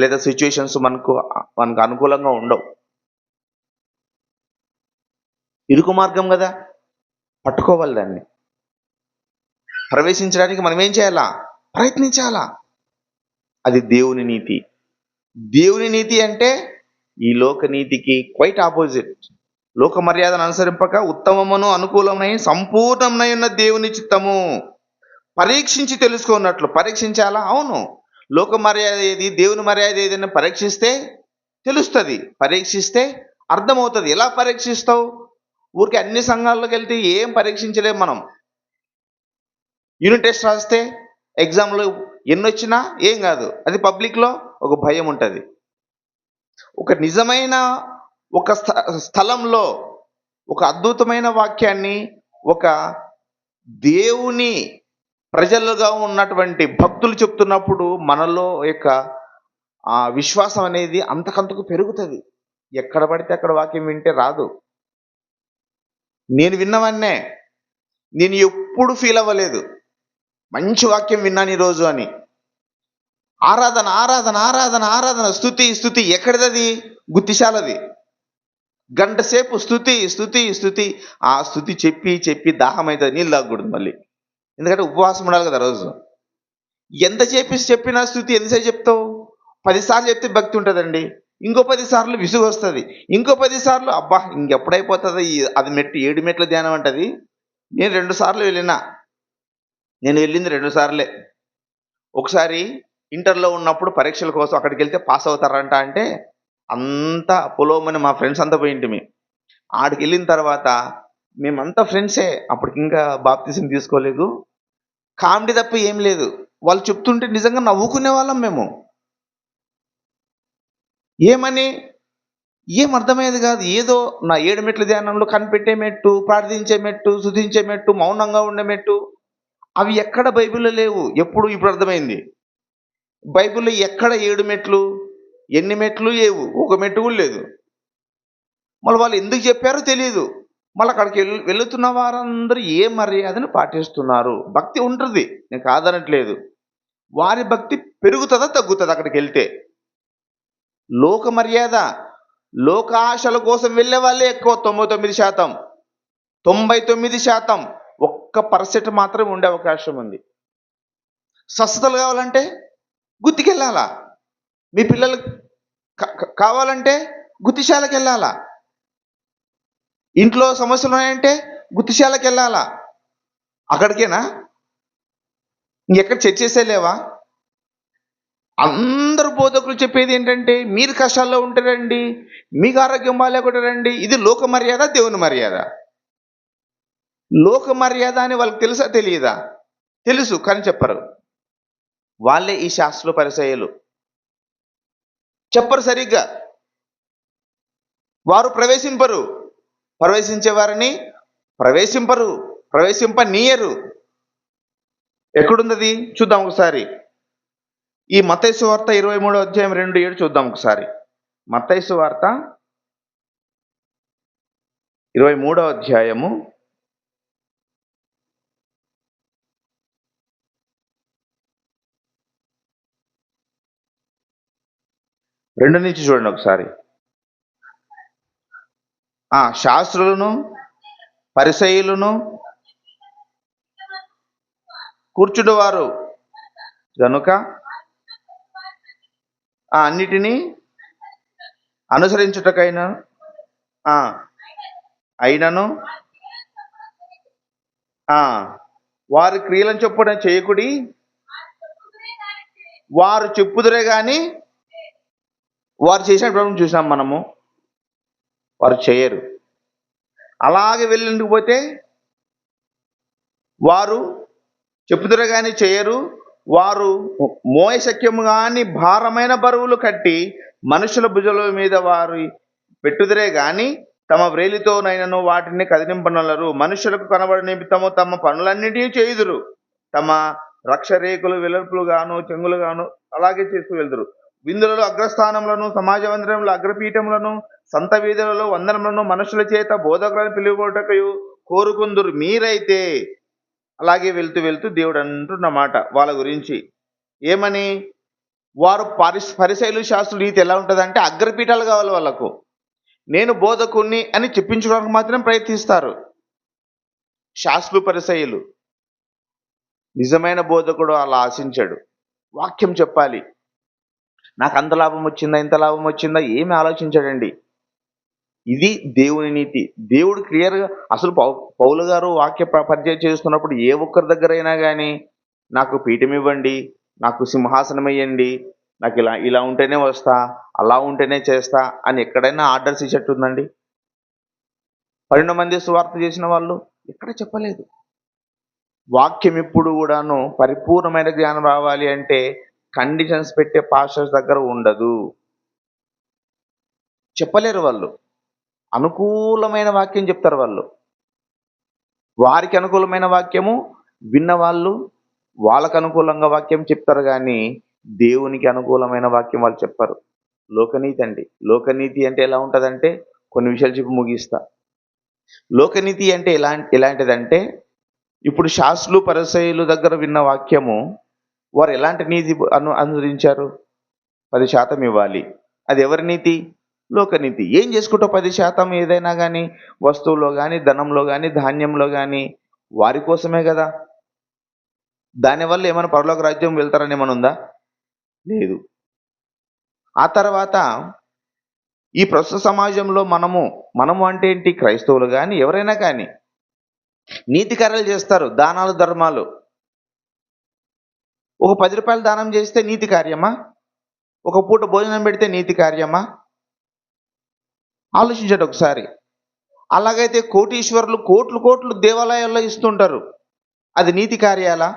[SPEAKER 1] లేదా సిచ్యువేషన్స్ మనకు అనుకూలంగా ఉండవు. ఇరుకు మార్గం కదా, పట్టుకోవాలి దాన్ని. ప్రవేశించడానికి మనం ఏం చేయాలా? ప్రయత్నించాలా. అది దేవుని నీతి. దేవుని నీతి అంటే ఈ లోక నీతికి క్వైట్ ఆపోజిట్. లోక మర్యాదను అనుసరింపక ఉత్తమమును అనుకూలమైన సంపూర్ణమైన ఉన్న దేవుని చిత్తము పరీక్షించి తెలుసుకున్నట్లు. పరీక్షించాలా? అవును. లోక మర్యాద ఏది, దేవుని మర్యాద ఏదైనా పరీక్షిస్తే తెలుస్తుంది, పరీక్షిస్తే అర్థమవుతుంది. ఎలా పరీక్షిస్తావు? ఊరికి అన్ని సంఘాల్లోకి వెళ్తే ఏం పరీక్షించలేము మనం. యూనిట్ టెస్ట్ రాస్తే ఎగ్జామ్లో ఎన్ని వచ్చినా ఏం కాదు. అది పబ్లిక్లో ఒక భయం ఉంటుంది. ఒక నిజమైన ఒక స్థలంలో ఒక అద్భుతమైన వాక్యాన్ని, ఒక దేవుని ప్రజలుగా ఉన్నటువంటి భక్తులు చెప్తున్నప్పుడు మనలో యొక్క ఆ విశ్వాసం అనేది అంతకంతకు పెరుగుతుంది. ఎక్కడ పడితే అక్కడ వాక్యం వింటే రాదు. నేను విన్నవన్నే, నేను ఎప్పుడు ఫీల్ అవ్వలేదు మంచి వాక్యం విన్నాను ఈరోజు అని. ఆరాధన ఆరాధన ఆరాధన ఆరాధన, స్తుతి స్తుతి. ఎక్కడిదది? గుత్తిశాలది. గంట సేపు స్తుతి స్తుతి స్తుతి. ఆ స్తుతి చెప్పి చెప్పి దాహం అవుతుంది, నీళ్ళు తాగకూడదు మళ్ళీ. ఎందుకంటే ఉపవాసం ఉండాలి కదా రోజు. ఎంత చెప్పినా స్తుతి ఎంతసేపు చెప్తావు? 10 సార్లు చెప్తే భక్తి ఉంటుందండి. ఇంకో 10 సార్లు విసుగు వస్తుంది. ఇంకో 10 సార్లు అబ్బా ఇంకెప్పుడైపోతుంది, అది 7 మెట్ల ధ్యానం అంటది. నేను 2 సార్లు వెళ్ళినా. నేను వెళ్ళింది 2 సార్లే. ఒకసారి ఇంటర్లో ఉన్నప్పుడు పరీక్షల కోసం అక్కడికి వెళ్తే పాస్ అవుతారంట అంటే అంతా పొలోమని మా ఫ్రెండ్స్ అంతా పోయింటిమి. ఆడికి వెళ్ళిన తర్వాత మేమంతా ఫ్రెండ్సే, అప్పటికి ఇంకా బాప్తిజం తీసుకోలేదు. కామెడీ తప్ప ఏం లేదు. వాళ్ళు చెప్తుంటే నిజంగా నవ్వుకునే వాళ్ళం మేము. ఏమని ఏం అర్థమయ్యేది కాదు. ఏదో నా 7 మెట్ల ధ్యానంలో కనిపెట్టే మెట్టు, ప్రార్థించే మెట్టు, స్తుతించే మెట్టు, మౌనంగా ఉండే మెట్టు, అవి ఎక్కడ బైబిల్లో లేవు. ఇప్పుడు అర్థమైంది. బైబిల్లో ఎక్కడ 7 మెట్లు, ఎన్ని మెట్లు లేవు, ఒక మెట్టు కూడా లేదు. మళ్ళీ వాళ్ళు ఎందుకు చెప్పారో తెలియదు. మళ్ళీ అక్కడికి వెళుతున్న వారందరూ ఏ మర్యాదను పాటిస్తున్నారు. భక్తి ఉంటుంది, నేను కాదనట్లేదు. వారి భక్తి పెరుగుతుందా తగ్గుతుందా అక్కడికి వెళ్తే? లోక మర్యాద, లోకాశల కోసం వెళ్ళే వాళ్ళే ఎక్కువ. 99%, 99%. 1% మాత్రమే ఉండే అవకాశం ఉంది. స్వస్థతలు కావాలంటే గుత్తికెళ్ళాలా? మీ పిల్లలు కావాలంటే గుత్తిశాలకు వెళ్ళాలా. ఇంట్లో సమస్యలు ఉన్నాయంటే గుత్తిశాలకు వెళ్ళాలా. అక్కడికేనా? ఇంకెక్కడ చర్చేసే లేవా? అందరు బోధకులు చెప్పేది ఏంటంటే మీరు కష్టాల్లో ఉంటే రండి, మీకు ఆరోగ్యం బాగాలేకుండా రండి. ఇది లోక మర్యాద, దేవుని మర్యాద. లోక మర్యాద అని వాళ్ళకి తెలుసా తెలియదా? తెలుసు, కానీ చెప్పరు. వాళ్ళే ఈ శాస్త్రులు పరిసయ్యులు. చెప్పరు సరిగ్గా. వారు ప్రవేశింపరు. ప్రవేశించే వారిని ప్రవేశింపరు, ప్రవేశింపనీయరు. ఎక్కడుందది చూద్దాం ఒకసారి. ఈ మత్తయి సువార్త 23వ అధ్యాయం 2:7 చూద్దాం ఒకసారి. మత్తయి సువార్త 23వ అధ్యాయము 2 నుంచి చూడండి ఒకసారి. శాస్త్రులను పరిసయ్యులను కూర్చుండువారు గనుక అన్నిటినీ అనుసరించుటకైనా అయినను వారి క్రియలను చొప్పున చేయకుడి, వారు చెప్పుదురే కానీ వారు చేసిన ప్రభుత్వం చూసాం మనము, వారు చేయరు. అలాగే వెళ్ళేందుకు పోతే వారు చెప్పుదురే కానీ చేయరు. వారు మోయశక్యము కానీ భారమైన బరువులు కట్టి మనుషుల భుజాల మీద వారు పెట్టుదురే గాని తమ వ్రేలితోనైనను వాటిని కదిలింపనలరు. మనుషులకు కనబడి నిమిత్తము తమ పనులన్నిటినీ చేయుదురు. తమ రక్షరేకులు వెలుపులు గాను చెంగులు గాను అలాగే చేస్తూ వెళ్దురు. విందులలో అగ్రస్థానములను, సమాజ మందిరముల అగ్రపీఠములను, సంత వీధులలో వందనములను మనుషుల చేత బోధకులను పిలువటకయు కోరుకుందురు. మీరైతే అలాగే వెళ్తూ వెళ్తూ దేవుడు అంటున్నమాట వాళ్ళ గురించి ఏమని, వారు పరిసయ్యులు శాస్త్రులు రీతి ఎలా ఉంటుందంటే అగ్రపీఠాలు కావాలి వాళ్ళకు. నేను బోధకుణ్ణి అని చెప్పించడానికి మాత్రం ప్రయత్నిస్తారు శాస్త్రులు పరిసయ్యులు. నిజమైన బోధకుడు అలా ఆశించాడు. వాక్యం చెప్పాలి, నాకు అంత లాభం వచ్చిందా ఇంత లాభం వచ్చిందా ఏమి ఆలోచించాడండి. ఇది దేవుని నీతి. దేవుడు క్లియర్గా అసలు పౌలు గారు వాక్య పరిచయం చేస్తున్నప్పుడు ఏ ఒక్కరి దగ్గర అయినా కానీ నాకు పీఠం ఇవ్వండి, నాకు సింహాసనం ఇవ్వండి, నాకు ఇలా ఇలా ఉంటేనే వస్తా, అలా ఉంటేనే చేస్తా అని ఎక్కడైనా ఆర్డర్స్ ఇచ్చేట్టుందండి? 12 మంది సువార్త చేసిన వాళ్ళు ఎక్కడ చెప్పలేదు. వాక్యం ఎప్పుడు కూడాను పరిపూర్ణమైన జ్ఞానం రావాలి అంటే కండిషన్స్ పెట్టే పాస్టర్స్ దగ్గర ఉండదు, చెప్పలేరు వాళ్ళు. అనుకూలమైన వాక్యం చెప్తారు వాళ్ళు. వారికి అనుకూలమైన వాక్యము విన్నవాళ్ళు వాళ్ళకు అనుకూలంగా వాక్యం చెప్తారు, కానీ దేవునికి అనుకూలమైన వాక్యం వాళ్ళు చెప్పరు. లోకనీతి అండి. లోకనీతి అంటే ఎలా ఉంటుందంటే కొన్ని విషయాలు చెప్పి ముగిస్తా. లోకనీతి అంటే ఎలాంటిదంటే ఇప్పుడు శాస్త్రులు పరిసయ్యులు దగ్గర విన్న వాక్యము వారు ఎలాంటి నీతి అనుసరించారు? 10% ఇవ్వాలి. అది ఎవరి నీతి? లోకనీతి. ఏం చేసుకుంటావు 10% ఏదైనా కానీ, వస్తువులో కానీ, ధనంలో కానీ, ధాన్యంలో కానీ, వారి కోసమే కదా. దానివల్ల ఏమైనా పరలోక రాజ్యం వెళ్తారని ఏమైనా ఉందా? లేదు. ఆ తర్వాత ఈ ప్రస్తుత సమాజంలో మనము అంటే ఏంటి? క్రైస్తవులు కానీ ఎవరైనా కానీ నీతి కార్యాలు చేస్తారు, దానాలు ధర్మాలు. ఒక 10 రూపాయలు దానం చేస్తే నీతి కార్యమా? ఒక పూట భోజనం పెడితే నీతి కార్యమా? ఆలోచించండి ఒకసారి. అలాగైతే కోటీశ్వరులు కోట్లు కోట్లు దేవాలయాల్లో ఇస్తుంటారు, అది నీతి కార్యాలా?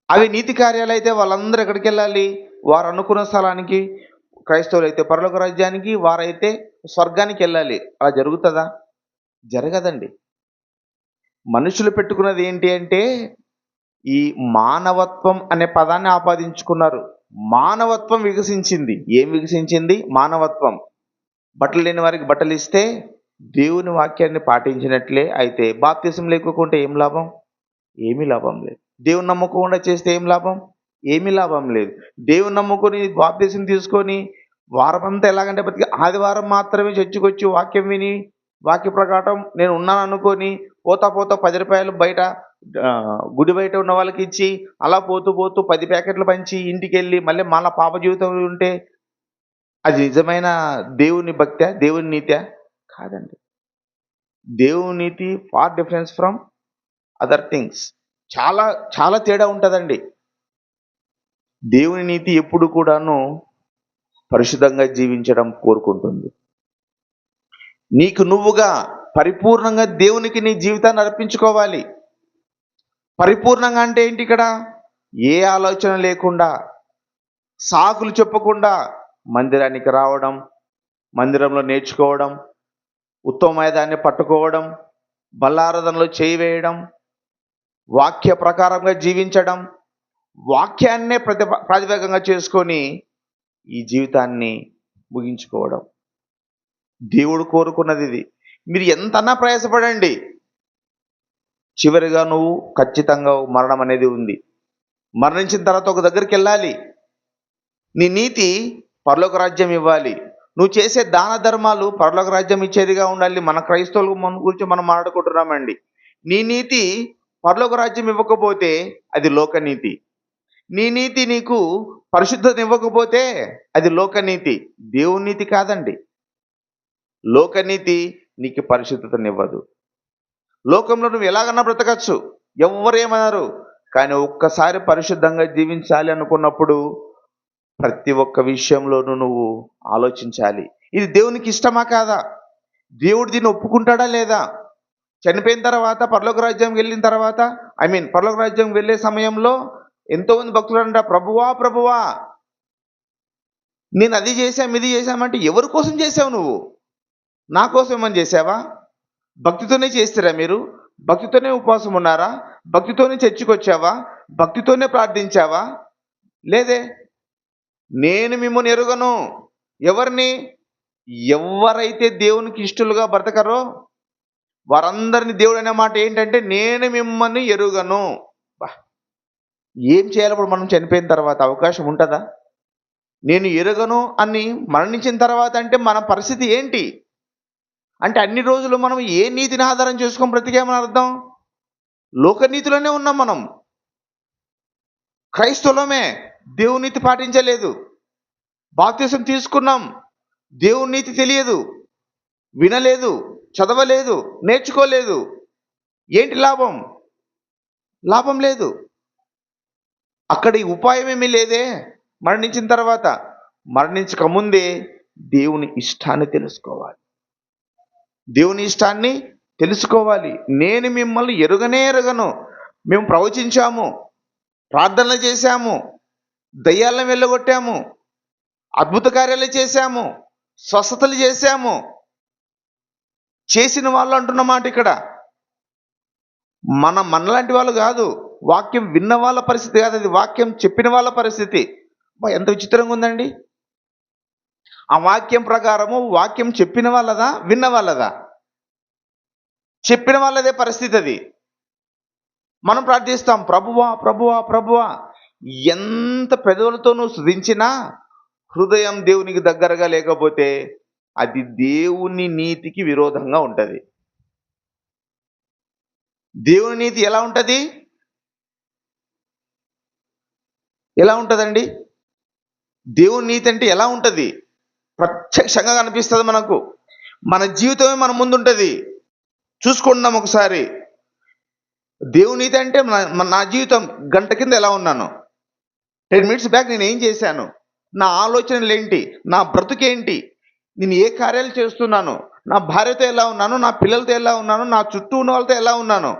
[SPEAKER 1] అవి నీతి కార్యాలు అయితే వాళ్ళందరూ ఎక్కడికి వెళ్ళాలి? వారు అనుకున్న స్థలానికి. క్రైస్తవులు అయితే పరలోక రాజ్యానికి, వారైతే స్వర్గానికి వెళ్ళాలి. అలా జరుగుతుందా? జరగదండి. మనుషులు పెట్టుకున్నది ఏంటి అంటే ఈ మానవత్వం అనే పదాన్ని ఆపాదించుకున్నారు. మానవత్వం వికసించింది. ఏం వికసించింది? మానవత్వం. బట్టలు లేని వారికి బట్టలు ఇస్తే దేవుని వాక్యాన్ని పాటించినట్లే. అయితే బాప్తిసం లేకుంటే ఏం లాభం? ఏమీ లాభం లేదు. దేవుని నమ్మకుండా చేస్తే ఏం లాభం? ఏమీ లాభం లేదు. దేవుని నమ్ముకొని బాప్తిసం తీసుకొని వారమంతా ఎలాగంటే బతికి ఆదివారం మాత్రమే చర్చికి వచ్చి వాక్యం విని వాక్య ప్రకారం నేను ఉన్నాను అనుకొని పోతా 10 రూపాయలు బయట గుడి బయట ఉన్న వాళ్ళకి ఇచ్చి అలా పోతూ 10 ప్యాకెట్లు పంచి ఇంటికి వెళ్ళి మళ్ళీ పాప జీవితం ఉంటే అది నిజమైన దేవుని భక్త్యా, దేవుని నీత్యా? కాదండి. దేవుని నీతి far difference from other things. చాలా చాలా తేడా ఉంటదండి. దేవుని నీతి ఎప్పుడు కూడాను పరిశుద్ధంగా జీవించడం కోరుకుంటుంది. నీకు నువ్వుగా పరిపూర్ణంగా దేవునికి నీ జీవితాన్ని అర్పించుకోవాలి. పరిపూర్ణంగా అంటే ఏంటి ఇక్కడ? ఏ ఆలోచన లేకుండా, సాకులు చెప్పకుండా మందిరానికి రావడం, మందిరంలో నేర్చుకోవడం, ఉత్తమమైదాన్ని పట్టుకోవడం, బల్లారాధనలో చేయి వేయడం, వాక్య ప్రకారంగా జీవించడం, వాక్యాన్నే ప్రాతిపదికగా చేసుకొని ఈ జీవితాన్ని ముగించుకోవడం. దేవుడు కోరుకున్నది ఇది. మీరు ఎంతన్నా ప్రయాసపడండి, చివరిగా నువ్వు ఖచ్చితంగా మరణం అనేది ఉంది. మరణించిన తర్వాత ఒక దగ్గరికి వెళ్ళాలి. నీ నీతి పరలోక రాజ్యం ఇవ్వాలి. నువ్వు చేసే దాన ధర్మాలు పరలోక రాజ్యం ఇచ్చేదిగా ఉండాలి. మన క్రైస్తవుల గురించి మనం మాట్లాడుకుంటున్నామండి. నీ నీతి పరలోక రాజ్యం ఇవ్వకపోతే అది లోకనీతి. నీ నీతి నీకు పరిశుద్ధత ఇవ్వకపోతే అది లోకనీతి. దేవుని నీతి కాదండి. లోకనీతి నీకు పరిశుద్ధతనివ్వదు. లోకంలో నువ్వు ఎలాగన్నా బ్రతకచ్చు, ఎవ్వరేమన్నారు. కానీ ఒక్కసారి పరిశుద్ధంగా జీవించాలి అనుకున్నప్పుడు ప్రతి ఒక్క విషయంలోనూ నువ్వు ఆలోచించాలి. ఇది దేవునికి ఇష్టమా కాదా? దేవుడు దీన్ని ఒప్పుకుంటాడా లేదా? చనిపోయిన తర్వాత పరలోక రాజ్యం వెళ్ళిన తర్వాత పరలోక రాజ్యం వెళ్ళే సమయంలో ఎంతోమంది భక్తులు అంట, ప్రభువా ప్రభువా నేను అది చేశాం ఇది చేశామంటే ఎవరి కోసం చేసావు నువ్వు? నా కోసం ఏమని చేసావా? భక్తితోనే చేస్తారా మీరు? భక్తితోనే ఉపవాసం ఉన్నారా? భక్తితోనే చర్చికి వచ్చావా? భక్తితోనే ప్రార్థించావా? లేదే. నేను మిమ్మల్ని ఎరుగను. ఎవరిని? ఎవరైతే దేవునికి ఇష్టలుగా బ్రతకరో వారందరినీ దేవుడు అనే మాట ఏంటంటే, నేను మిమ్మల్ని ఎరుగను. ఏం చేయాలి ఇప్పుడు మనం చనిపోయిన తర్వాత? అవకాశం ఉంటుందా? నేను ఎరుగను అని మరణించిన తర్వాత అంటే మన పరిస్థితి ఏంటి? అంటే అన్ని రోజులు మనం ఏ నీతిని ఆధారం చేసుకొని బ్రతికామని అర్థం? లోకనీతిలోనే ఉన్నాం మనం. క్రైస్తవులమే, దేవుని నీతి పాటించలేదు. బాప్తిసం తీసుకున్నాం, దేవుని నీతి తెలియదు, వినలేదు, చదవలేదు, నేర్చుకోలేదు. ఏంటి లాభం? లాభం లేదు. అక్కడ ఈ ఉపాయం ఏమీ లేదే. మరణించిన తర్వాత, మరణించక ముందే దేవుని ఇష్టాన్ని తెలుసుకోవాలి. దేవుని ఇష్టాన్ని తెలుసుకోవాలి. నేను మిమ్మల్ని ఎరుగనే ఎరుగను. మేము ప్రవచించాము, ప్రార్థనలు చేశాము, దయ్యాలను వెళ్ళగొట్టాము, అద్భుత కార్యాలు చేశాము, స్వస్థతలు చేశాము. చేసిన వాళ్ళు అంటున్న మాట ఇక్కడ మనలాంటి వాళ్ళు కాదు. వాక్యం విన్న వాళ్ళ పరిస్థితి కాదు, అది వాక్యం చెప్పిన వాళ్ళ పరిస్థితి. ఎంత విచిత్రంగా ఉందండి. ఆ వాక్యం ప్రకారము వాక్యం చెప్పిన వాళ్ళదా, విన్న వాళ్ళదా? చెప్పిన వాళ్ళదే పరిస్థితి అది. మనం ప్రార్థిస్తాం, ప్రభువా ప్రభువా ప్రభువా. ఎంత పెదవులతో నువ్వు స్తుతించినా హృదయం దేవునికి దగ్గరగా లేకపోతే అది దేవుని నీతికి విరోధంగా ఉంటుంది. దేవుని నీతి ఎలా ఉంటుంది? ఎలా ఉంటుందండి? దేవుని నీతి అంటే ఎలా ఉంటుంది? ప్రత్యక్షంగా కనిపిస్తుంది మనకు. మన జీవితమే మన ముందు ఉంటుంది. చూసుకుందాం ఒకసారి. దేవుని నీతి అంటే నా జీవితం గంట కింద ఎలా ఉన్నాను, 10 minutes బ్యాక్ నేను ఏం చేశాను, నా ఆలోచనలు ఏంటి, నా బ్రతుకేంటి, నేను ఏ కార్యాలు చేస్తున్నాను, నా భార్యతో ఎలా ఉన్నాను, నా పిల్లలతో ఎలా ఉన్నాను, నా చుట్టూ ఉన్న వాళ్ళతో ఎలా ఉన్నాను,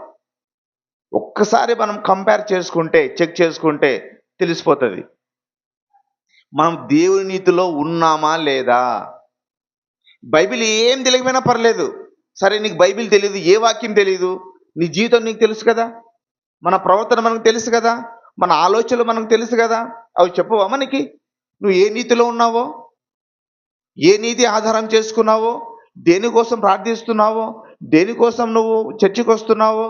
[SPEAKER 1] ఒక్కసారి మనం కంపేర్ చేసుకుంటే, చెక్ చేసుకుంటే తెలిసిపోతుంది మనం దేవుని నీతిలో ఉన్నామా లేదా. బైబిల్ ఏం తెలియకపోయినా పర్లేదు. సరే, నీకు బైబిల్ తెలియదు, ఏ వాక్యం తెలియదు, నీ జీవితం నీకు తెలుసు కదా, మన ప్రవర్తన మనకు తెలుసు కదా, మన ఆలోచనలు మనకు తెలుసు కదా. అవి చెప్పవా మనకి? నువ్వు ఏ నీతిలో ఉన్నావో, ఏ నీతి ఆధారం చేసుకున్నావో, దేనికోసం ప్రార్థిస్తున్నావో, దేనికోసం నువ్వు చర్చికి వస్తున్నావో,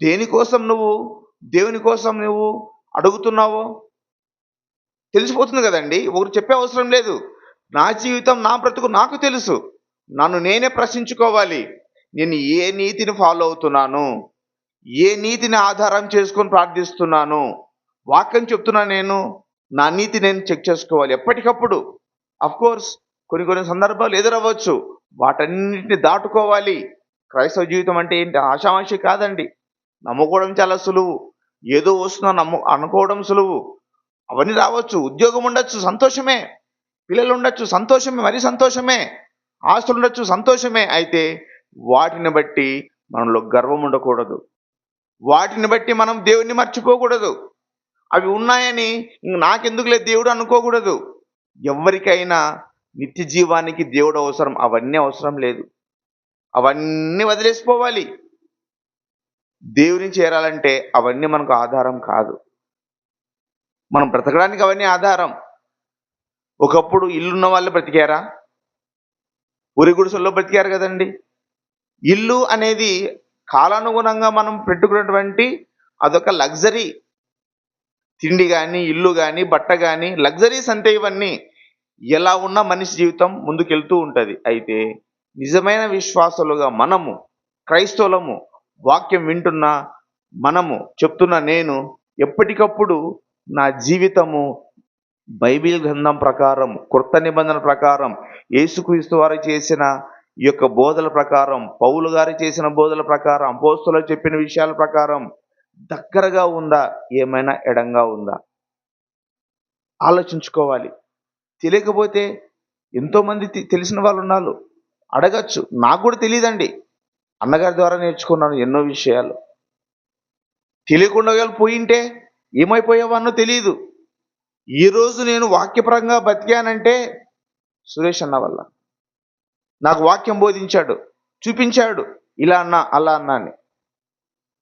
[SPEAKER 1] దేనికోసం నువ్వు దేవుని కోసం నువ్వు అడుగుతున్నావో తెలిసిపోతుంది కదండి. ఒకరు చెప్పే అవసరం లేదు. నా జీవితం, నా బ్రతుకు నాకు తెలుసు. నన్ను నేనే ప్రశ్నించుకోవాలి. నేను ఏ నీతిని ఫాలో అవుతున్నాను, ఏ నీతిని ఆధారం చేసుకొని ప్రార్థిస్తున్నాను. వాక్యం చెప్తున్నా, నేను నా నీతి నేను చెక్ చేసుకోవాలి ఎప్పటికప్పుడు. కోర్స్ కొన్ని కొన్ని సందర్భాలు ఎదురవ్వచ్చు. వాటన్నిటిని దాటుకోవాలి. క్రైస్తవ జీవితం అంటే ఏంటి? ఆషామాషి కాదండి. నమ్ముకోవడం చాలా సులువు. ఏదో వస్తుందని అనుకోవడం సులువు. అవన్నీ రావచ్చు. ఉద్యోగం ఉండొచ్చు, సంతోషమే. పిల్లలు ఉండొచ్చు, సంతోషమే, మరీ సంతోషమే. ఆస్తులు ఉండొచ్చు, సంతోషమే. అయితే వాటిని బట్టి మనలో గర్వం ఉండకూడదు. వాటిని బట్టి మనం దేవుణ్ణి మర్చిపోకూడదు. అవి ఉన్నాయని ఇంక నాకెందుకులే దేవుడు అనుకోకూడదు. ఎవరికైనా నిత్య జీవానికి దేవుడు అవసరం. అవన్నీ అవసరం లేదు. అవన్నీ వదిలేసిపోవాలి. దేవుని చేరాలంటే అవన్నీ మనకు ఆధారం కాదు. మనం బ్రతకడానికి అవన్నీ ఆధారం. ఒకప్పుడు ఇల్లున్న వాళ్ళు బ్రతికారా? ఉరి గుడిసెల్లో బ్రతికారు కదండి. ఇల్లు అనేది కాలానుగుణంగా మనం పెట్టుకున్నటువంటి అదొక లగ్జరీ. తిండి కానీ, ఇల్లు కానీ, బట్ట కానీ లగ్జరీస్ అంటే ఇవన్నీ. ఎలా ఉన్నా మనిషి జీవితం ముందుకెళ్తూ ఉంటుంది. అయితే నిజమైన విశ్వాసులుగా మనము, క్రైస్తవులము, వాక్యం వింటున్న మనము, చెప్తున్న నేను ఎప్పటికప్పుడు నా జీవితము బైబిల్ గ్రంథం ప్రకారం, క్రొత్త నిబంధన ప్రకారం, యేసుక్రీస్తు వారు చేసిన ఈ యొక్క బోధల ప్రకారం, పౌలు గారు చేసిన బోధల ప్రకారం, అపోస్తలులు చెప్పిన విషయాల ప్రకారం దగ్గరగా ఉందా? ఏమైనా ఎడంగా ఉందా? ఆలోచించుకోవాలి. తెలియకపోతే ఎంతోమంది తెలిసిన వాళ్ళు ఉన్నారు, అడగచ్చు. నాకు కూడా తెలియదండి. అన్నగారి ద్వారా నేర్చుకున్నాను ఎన్నో విషయాలు. తెలియకుండా వాళ్ళు పోయింటే ఏమైపోయేవాన్నో తెలియదు. ఈరోజు నేను వాక్యపరంగా బతికానంటే సురేష్ అన్న వల్ల. నాకు వాక్యం బోధించాడు, చూపించాడు, ఇలా అన్నా అలా అన్నా అని.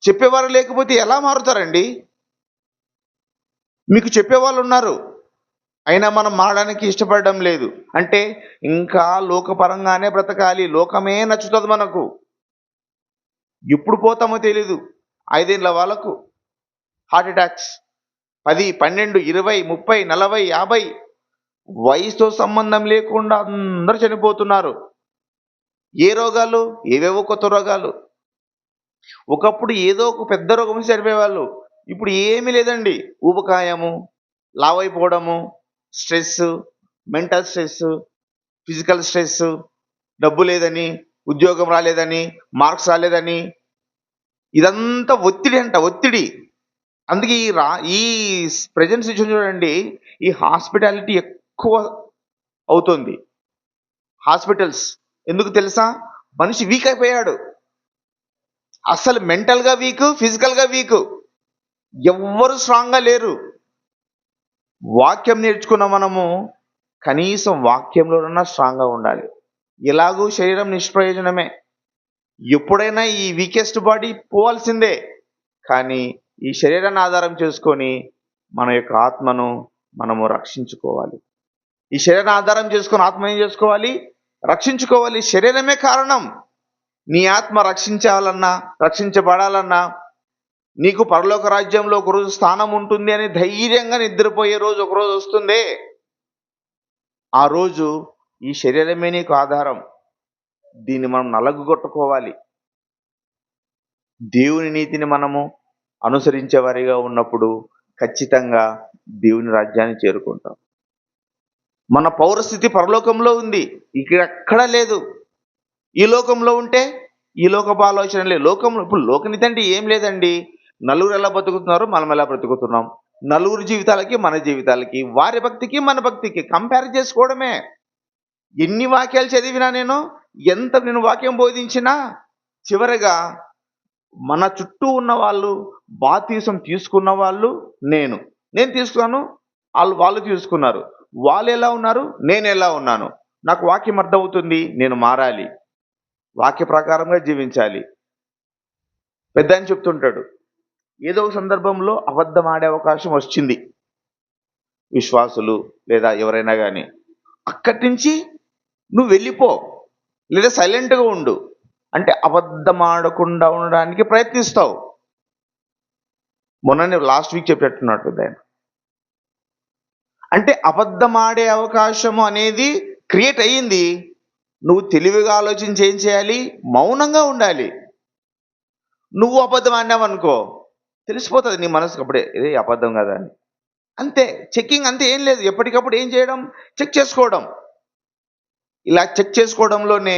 [SPEAKER 1] చెప్పేవారు లేకపోతే ఎలా మారుతారండి? మీకు చెప్పేవాళ్ళు ఉన్నారు, అయినా మనం మారడానికి ఇష్టపడడం లేదు. అంటే ఇంకా లోకపరంగానే బ్రతకాలి, లోకమే నచ్చుతుంది మనకు. ఎప్పుడు పోతామో తెలీదు. 5 ఏళ్ళ వాళ్ళకు హార్ట్ అటాక్స్, 10, 12, 20, 30, 40, 50 వయసుతో సంబంధం లేకుండా అందరూ చనిపోతున్నారు. ఏ రోగాలు? ఏవేవో కొత్త రోగాలు. ఒకప్పుడు ఏదో ఒక పెద్ద రోగం చనిపోయేవాళ్ళు. ఇప్పుడు ఏమీ లేదండి. ఊబకాయము, లావైపోవడము, stress, mental stress, physical stress, డబ్బు లేదని, ఉద్యోగం రాలేదని, మార్క్స్ రాలేదని, ఇదంతా ఒత్తిడి అంట, ఒత్తిడి. అందుకే ఈ ప్రజెంట్ సిచ్యువేషన్ చూడండి, ఈ హాస్పిటాలిటీ ఎక్కువ అవుతుంది. హాస్పిటల్స్ ఎందుకు తెలుసా? మనిషి వీక్ అయిపోయాడు. అసలు మెంటల్గా వీక్, ఫిజికల్గా వీక్. ఎవ్వరు స్ట్రాంగ్గా లేరు. వాక్యం నేర్చుకున్న మనము కనీసం వాక్యంలోనన్నా స్ట్రాంగ్గా ఉండాలి. ఎలాగూ శరీరం నిష్ప్రయోజనమే. ఎప్పుడైనా ఈ వీకెస్ట్ బాడీ పోవాల్సిందే. కానీ ఈ శరీరాన్ని ఆధారం చేసుకొని మన యొక్క ఆత్మను మనము రక్షించుకోవాలి. ఈ శరీరాన్ని ఆధారం చేసుకొని ఆత్మ ఏం చేసుకోవాలి? రక్షించుకోవాలి. శరీరమే కారణం. నీ ఆత్మ రక్షించబడాలన్నా, నీకు పరలోక రాజ్యంలో ఒకరోజు స్థానం ఉంటుంది అని ధైర్యంగా నిద్రపోయే రోజు ఒకరోజు వస్తుంది. ఆ రోజు ఈ శరీరమే నీకు ఆధారం. దీన్ని మనం నలగొట్టుకోవాలి. దేవుని నీతిని మనము అనుసరించే వారిగా ఉన్నప్పుడు ఖచ్చితంగా దేవుని రాజ్యాన్ని చేరుకుంటాం. మన పౌరస్థితి పరలోకంలో ఉంది, ఇక్కడ ఎక్కడా లేదు. ఈ లోకంలో ఉంటే ఈ లోకపు ఆలోచన లేదు. లోకంలో ఇప్పుడు లోకనీతి అంటే ఏం లేదండి. నలుగురు ఎలా బతుకుతున్నారు, మనం ఎలా బ్రతుకుతున్నాం. నలుగురు జీవితాలకి, మన జీవితాలకి, వారి భక్తికి మన భక్తికి కంపేర్ చేసుకోవడమే. ఎన్ని వాక్యాలు చదివినా నేను వాక్యం బోధించినా చివరిగా మన చుట్టూ ఉన్న వాళ్ళు బాప్తిసం తీసుకున్న వాళ్ళు, నేను తీసుకున్నాను, వాళ్ళు తీసుకున్నారు. వాళ్ళు ఎలా ఉన్నారు, నేను ఎలా ఉన్నాను. నాకు వాక్యం అర్థమవుతుంది, నేను మారాలి, వాక్య ప్రకారంగా జీవించాలి. పెద్ద ఆయన చెప్తుంటాడు, ఏదో ఒక సందర్భంలో అబద్ధం ఆడే అవకాశం వచ్చింది, విశ్వాసులు లేదా ఎవరైనా కానీ, అక్కడి నుంచి నువ్వు వెళ్ళిపో లేదా సైలెంట్గా ఉండు. అంటే అబద్ధం ఆడకుండా ఉండడానికి ప్రయత్నిస్తావు. మొన్న లాస్ట్ వీక్ చెప్పేట్టున్నాడు పెద్ద ఆయన. అంటే అబద్ధం ఆడే అవకాశము అనేది క్రియేట్ అయ్యింది. నువ్వు తెలివిగా ఆలోచించి ఏం చేయాలి? మౌనంగా ఉండాలి. నువ్వు అబద్ధం ఆడినావనుకో తెలిసిపోతుంది నీ మనసుకు అప్పుడే, ఇదే అబద్ధం కదా అని. అంతే, చెక్కింగ్ అంతే, ఏం లేదు. ఎప్పటికప్పుడు ఏం చేయడం? చెక్ చేసుకోవడం. ఇలా చెక్ చేసుకోవడంలోనే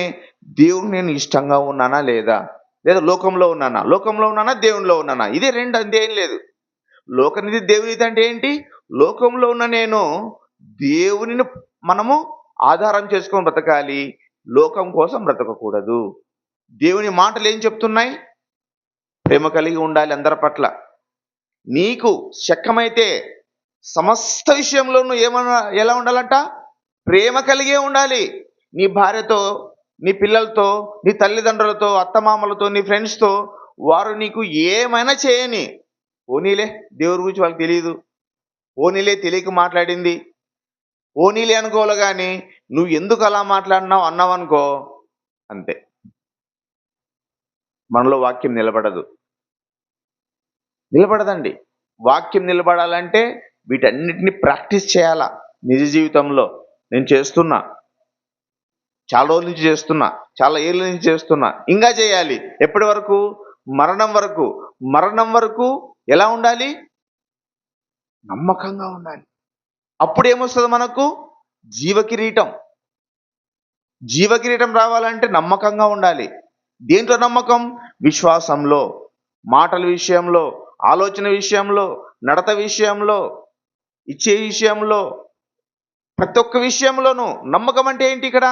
[SPEAKER 1] దేవుడు నేను ఇష్టంగా ఉన్నానా లేదా, లేదా లోకంలో ఉన్నానా దేవునిలో ఉన్నానా, ఇదే రెండు, అంతేం లేదు. లోకనీతి దేవునీతి అంటే ఏంటి? లోకంలో ఉన్న నేను దేవునిని మనము ఆధారం చేసుకొని బ్రతకాలి, లోకం కోసం బ్రతకకూడదు. దేవుని మాటలు ఏం చెప్తున్నాయి? ప్రేమ కలిగి ఉండాలి అందరి పట్ల. నీకు శక్యమైతే సమస్త విషయంలోనూ ఎలా ఉండాలంట? ప్రేమ కలిగే ఉండాలి. నీ భార్యతో, నీ పిల్లలతో, నీ తల్లిదండ్రులతో, అత్తమామలతో, నీ ఫ్రెండ్స్‌తో, వారు నీకు ఏమైనా చేయని, పోనీలే దేవుడి గురించి వాళ్ళకి తెలీదు, పోనీలే తెలియక మాట్లాడింది, పోనీలే అనుకోవాలి గాని, నువ్వు ఎందుకు అలా మాట్లాడినావు అన్నావనుకో, అంతే. మనలో వాక్యం నిలబడదండి. వాక్యం నిలబడాలంటే వీటన్నిటిని ప్రాక్టీస్ చేయాలా నిజ జీవితంలో. నేను చేస్తున్నా. చాలా రోజుల నుంచి చేస్తున్నా. చాలా ఏళ్ళ నుంచి చేస్తున్నా. ఇంకా చేయాలి. ఎప్పటి వరకు? మరణం వరకు. మరణం వరకు ఎలా ఉండాలి? నమ్మకంగా ఉండాలి. అప్పుడేమొస్తది మనకు? జీవకిరీటం. జీవకిరీటం రావాలంటే నమ్మకంగా ఉండాలి. దేంట్లో నమ్మకం? విశ్వాసంలో, మాటల విషయంలో, ఆలోచన విషయంలో, నడత విషయంలో, ఇచ్చే విషయంలో, ప్రతి ఒక్క విషయంలోనూ. నమ్మకం అంటే ఏంటి ఇక్కడ?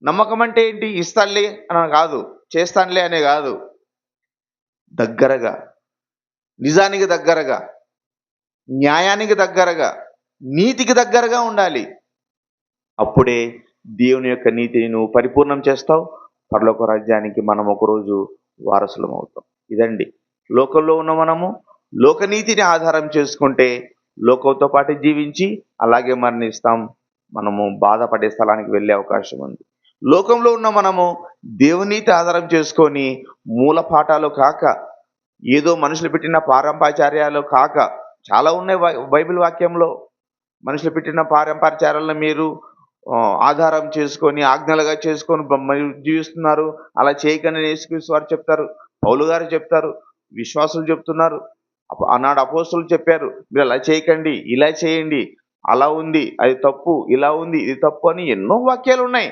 [SPEAKER 1] నమ్మకం అంటే ఏంటి? ఇస్తానులే అని కాదు, చేస్తానులే అనే కాదు. దగ్గరగా, నిజానికి దగ్గరగా, న్యాయానికి దగ్గరగా, నీతికి దగ్గరగా ఉండాలి. అప్పుడే దేవుని యొక్క నీతిని నువ్వు పరిపూర్ణం చేస్తావు. పరలోక రాజ్యానికి మనం ఒకరోజు వారసులం అవుతాం. ఇదండి, లోకంలో ఉన్న మనము లోకనీతిని ఆధారం చేసుకుంటే లోకంతో పాటు జీవించి అలాగే మరణిస్తాం. మనము బాధపడే స్థలానికి వెళ్ళే అవకాశం ఉంది. లోకంలో ఉన్న మనము దేవునీతి ఆధారం చేసుకొని మూల పాఠాలు కాక, ఏదో మనుషులు పెట్టిన పారంపర్యాలు కాక, చాలా ఉన్నాయి బైబిల్ వాక్యంలో. మనుషులు పెట్టిన పారంపర్యాలను మీరు ఆధారం చేసుకొని, ఆజ్ఞలుగా చేసుకొని మీరు జీవిస్తున్నారు. అలా చేయకని యేసుక్రీస్తు వారు చెప్తారు, పౌలు గారు చెప్తారు, విశ్వాసులు చెప్తున్నారు. ఆనాడు అపోస్తులు చెప్పారు, మీరు అలా చేయకండి, ఇలా చేయండి, అలా ఉంది అది తప్పు, ఇలా ఉంది ఇది తప్పు అని ఎన్నో వాక్యాలు ఉన్నాయి.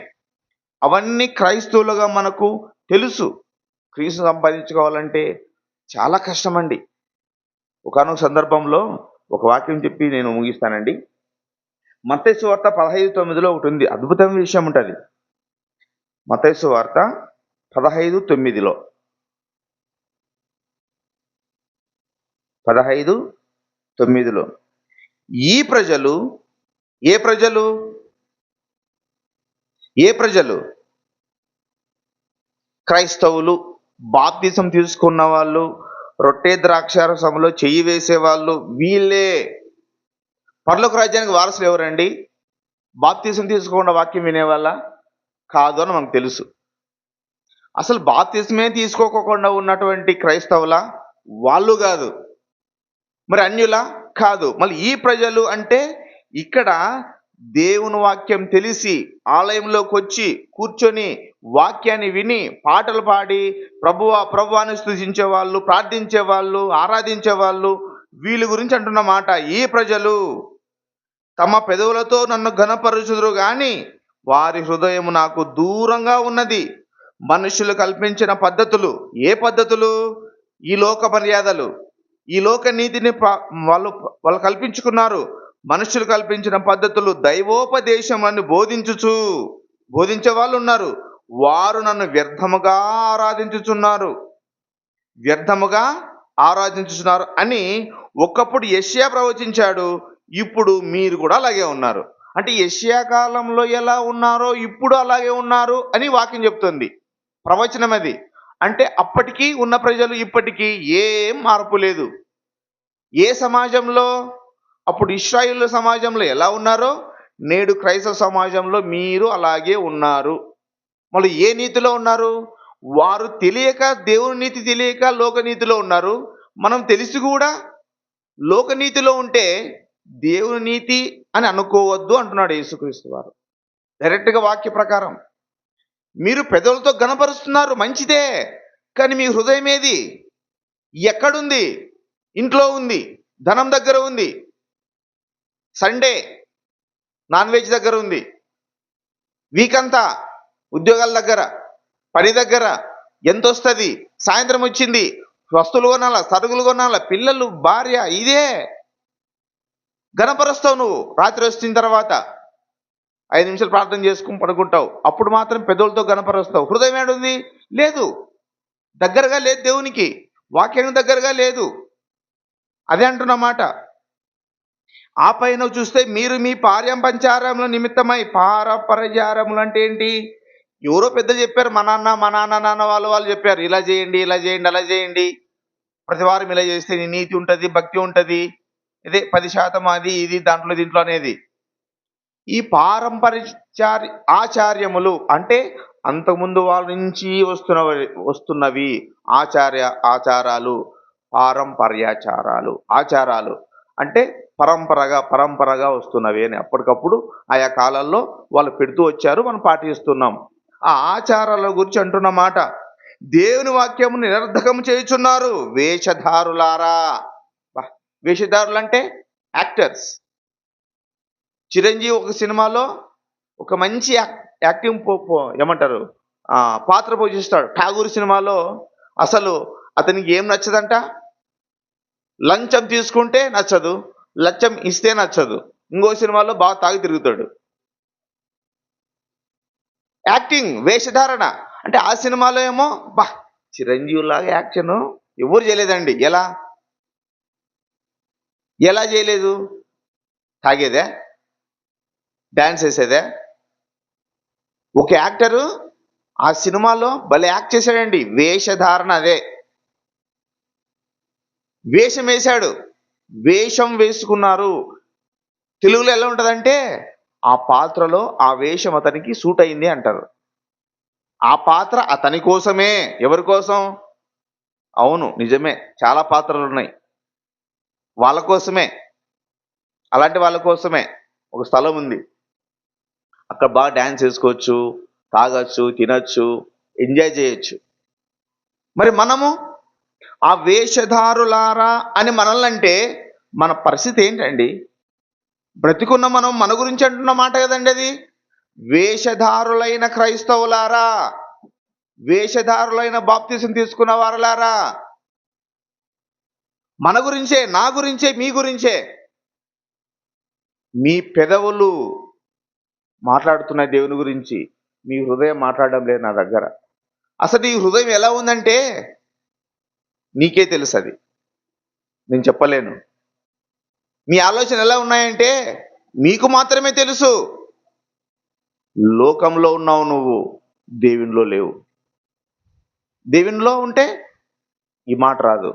[SPEAKER 1] అవన్నీ క్రైస్తవులుగా మనకు తెలుసు. క్రీస్తు సంపాదించుకోవాలంటే చాలా కష్టమండి. ఒకానొక సందర్భంలో ఒక వాక్యం చెప్పి నేను ముగిస్తానండి. మత్తయి సువార్త 15:9 ఒకటి ఉంది, అద్భుతమైన విషయం ఉంటుంది. మత్తయి సువార్త 15:9 15:9 ఈ ప్రజలు, ఏ ప్రజలు? ఏ ప్రజలు? క్రైస్తవులు, బాప్తిసం తీసుకున్న వాళ్ళు, రొట్టె ద్రాక్షారసంలో చెయ్యి వేసేవాళ్ళు, వీళ్ళే పరలోక రాజ్యానికి వారసులు. ఎవరండి? బాప్తిసం తీసుకోకుండా వాక్యం వినేవాళ్ళ? కాదు అని మనకు తెలుసు. అసలు బాప్తిసమే తీసుకోకుండా ఉన్నటువంటి క్రైస్తవుల? వాళ్ళు కాదు. మరి అన్యుల? కాదు. మళ్ళీ ఈ ప్రజలు అంటే ఇక్కడ దేవుని వాక్యం తెలిసి ఆలయంలోకి వచ్చి కూర్చొని వాక్యాన్ని విని పాటలు పాడి ప్రభువా ప్రభువాని స్తుతించే వాళ్ళు, ప్రార్థించే వాళ్ళు, ఆరాధించే వాళ్ళు, వీళ్ళ గురించి అంటున్న మాట. ఈ ప్రజలు తమ పెదవులతో నన్ను ఘనపరుచుదురు గాని వారి హృదయం నాకు దూరంగా ఉన్నది. మనుషులు కల్పించిన పద్ధతులు, ఏ పద్ధతులు? ఈ లోక మర్యాదలు, ఈ లోక నీతిని వాళ్ళు కల్పించుకున్నారు. మనుషులు కల్పించిన పద్ధతులు దైవోపదేశమని బోధించే వాళ్ళు ఉన్నారు. వారు నన్ను వ్యర్థముగా ఆరాధించుచున్నారు అని ఒకప్పుడు యెషయా ప్రవచించాడు. ఇప్పుడు మీరు కూడా అలాగే ఉన్నారు. అంటే యెషయా కాలంలో ఎలా ఉన్నారో ఇప్పుడు అలాగే ఉన్నారు అని వాక్యం చెప్తుంది. ప్రవచనం అది. అంటే అప్పటికి ఉన్న ప్రజలు ఇప్పటికీ ఏం మార్పు లేదు. ఏ సమాజంలో? అప్పుడు ఇశ్రాయేలు సమాజంలో ఎలా ఉన్నారో నేడు క్రైస్తవ సమాజంలో మీరు అలాగే ఉన్నారు. మళ్ళీ ఏ నీతిలో ఉన్నారు? వారు తెలియక, దేవుని నీతి తెలియక లోకనీతిలో ఉన్నారు. మనం తెలిసి కూడా లోకనీతిలో ఉంటే దేవుని నీతి అని అనుకోవద్దు అంటున్నాడు యేసుక్రీస్తు వారు. డైరెక్ట్గా వాక్య ప్రకారం. మీరు పెదవులతో గణపరుస్తున్నారు, మంచిదే. కానీ మీ హృదయం ఏది? ఎక్కడుంది? ఇంట్లో ఉంది, ధనం దగ్గర ఉంది, సండే నాన్ వెజ్ దగ్గర ఉంది, వీక్ అంతా ఉద్యోగాల దగ్గర, పని దగ్గర ఎంత వస్తుంది, సాయంత్రం వచ్చింది వస్తువులు కొనాలా, సరుకులు కొనాలా, పిల్లలు, భార్య, ఇదే గణపరుస్తావు. నువ్వు రాత్రి వచ్చిన తర్వాత 5 నిమిషాలు ప్రార్థన చేసుకుని పడుకుంటావు. అప్పుడు మాత్రం పెదవులతో గణపరుస్తావు. హృదయం ఏడుంది? లేదు. దగ్గరగా లేదు దేవునికి, వాక్యానికి దగ్గరగా లేదు. అదే అంటున్నమాట. ఆ పైన చూస్తే మీరు మీ పారంపర్యారముల నిమిత్తమై, పారపర్యారములు అంటే ఏంటి? ఎవరో పెద్ద చెప్పారు, మా నాన్న వాళ్ళు చెప్పారు, ఇలా చేయండి, ఇలా చేయండి, అలా చేయండి, ప్రతి వారం ఇలా చేస్తే నీ నీతి ఉంటుంది, భక్తి ఉంటుంది, ఇదే 10% అది ఇది దీంట్లో అనేది. ఈ ఆచార్యములు అంటే అంతకుముందు వాళ్ళ నుంచి వస్తున్నవి ఆచారాలు, ఆచారాలు అంటే పరంపరగా వస్తున్నవి అని అప్పటికప్పుడు ఆయా కాలాల్లో వాళ్ళు పెడుతూ వచ్చారు, మనం పాటిస్తున్నాం. ఆ ఆచారాల గురించి అంటున్నమాట. దేవుని వాక్యము నిరర్ధకం చేయుచున్నారు వేషధారులారా. వేషధారులు అంటే యాక్టర్స్. చిరంజీవి ఒక సినిమాలో ఒక మంచి యాక్టింగ్ ఏమంటారు పాత్ర పోషిస్తాడు. ఠాగూర్ సినిమాలో అసలు అతనికి ఏం నచ్చదంట? లంచం తీసుకుంటే నచ్చదు, లంచం ఇస్తే నచ్చదు. ఇంకో సినిమాలో బాగా తాగి తిరుగుతాడు. యాక్టింగ్, వేషధారణ. అంటే ఆ సినిమాలో ఏమో చిరంజీవి లాగా యాక్షన్ ఎవరు చేయలేదండి. ఎలా చేయలేదు? తాగేదే, డాన్స్ వేసేదే. ఒక యాక్టరు ఆ సినిమాలో భలే యాక్ట్ చేశాడండి. వేషధారణ, అదే వేషం వేశాడు, వేషం వేసుకున్నారు. తెలుగులో ఎలా ఉంటుందంటే ఆ పాత్రలో ఆ వేషం అతనికి సూట్ అయింది అంటారు. ఆ పాత్ర అతని కోసమే. ఎవరి కోసం? అవును, నిజమే, చాలా పాత్రలు ఉన్నాయి వాళ్ళ కోసమే. అలాంటి వాళ్ళ కోసమే ఒక స్థలం ఉంది, అక్కడ బాగా డ్యాన్స్ వేసుకోవచ్చు, తాగొచ్చు, తినచ్చు, ఎంజాయ్ చేయొచ్చు. మరి మనము ఆ వేషధారులారా అని మనల్ని అంటే మన పరిస్థితి ఏంటండి? బ్రతికున్న మనం మన గురించి అంటున్న మాట కదండి అది. వేషధారులైన క్రైస్తవులారా, వేషధారులైన బాప్తిసం తీసుకున్న వారులారా, మన గురించే, నా గురించే, మీ గురించే. మీ పెదవులు మాట్లాడుతున్న దేవుని గురించి, మీ హృదయం మాట్లాడడం లేదు నా దగ్గర. అసలు ఈ హృదయం ఎలా ఉందంటే నీకే తెలుసు, అది నేను చెప్పలేను. మీ ఆలోచన ఎలా ఉన్నాయంటే మీకు మాత్రమే తెలుసు. లోకంలో ఉన్నావు నువ్వు, దేవునిలో లేవు. దేవునిలో ఉంటే ఈ మాట రాదు.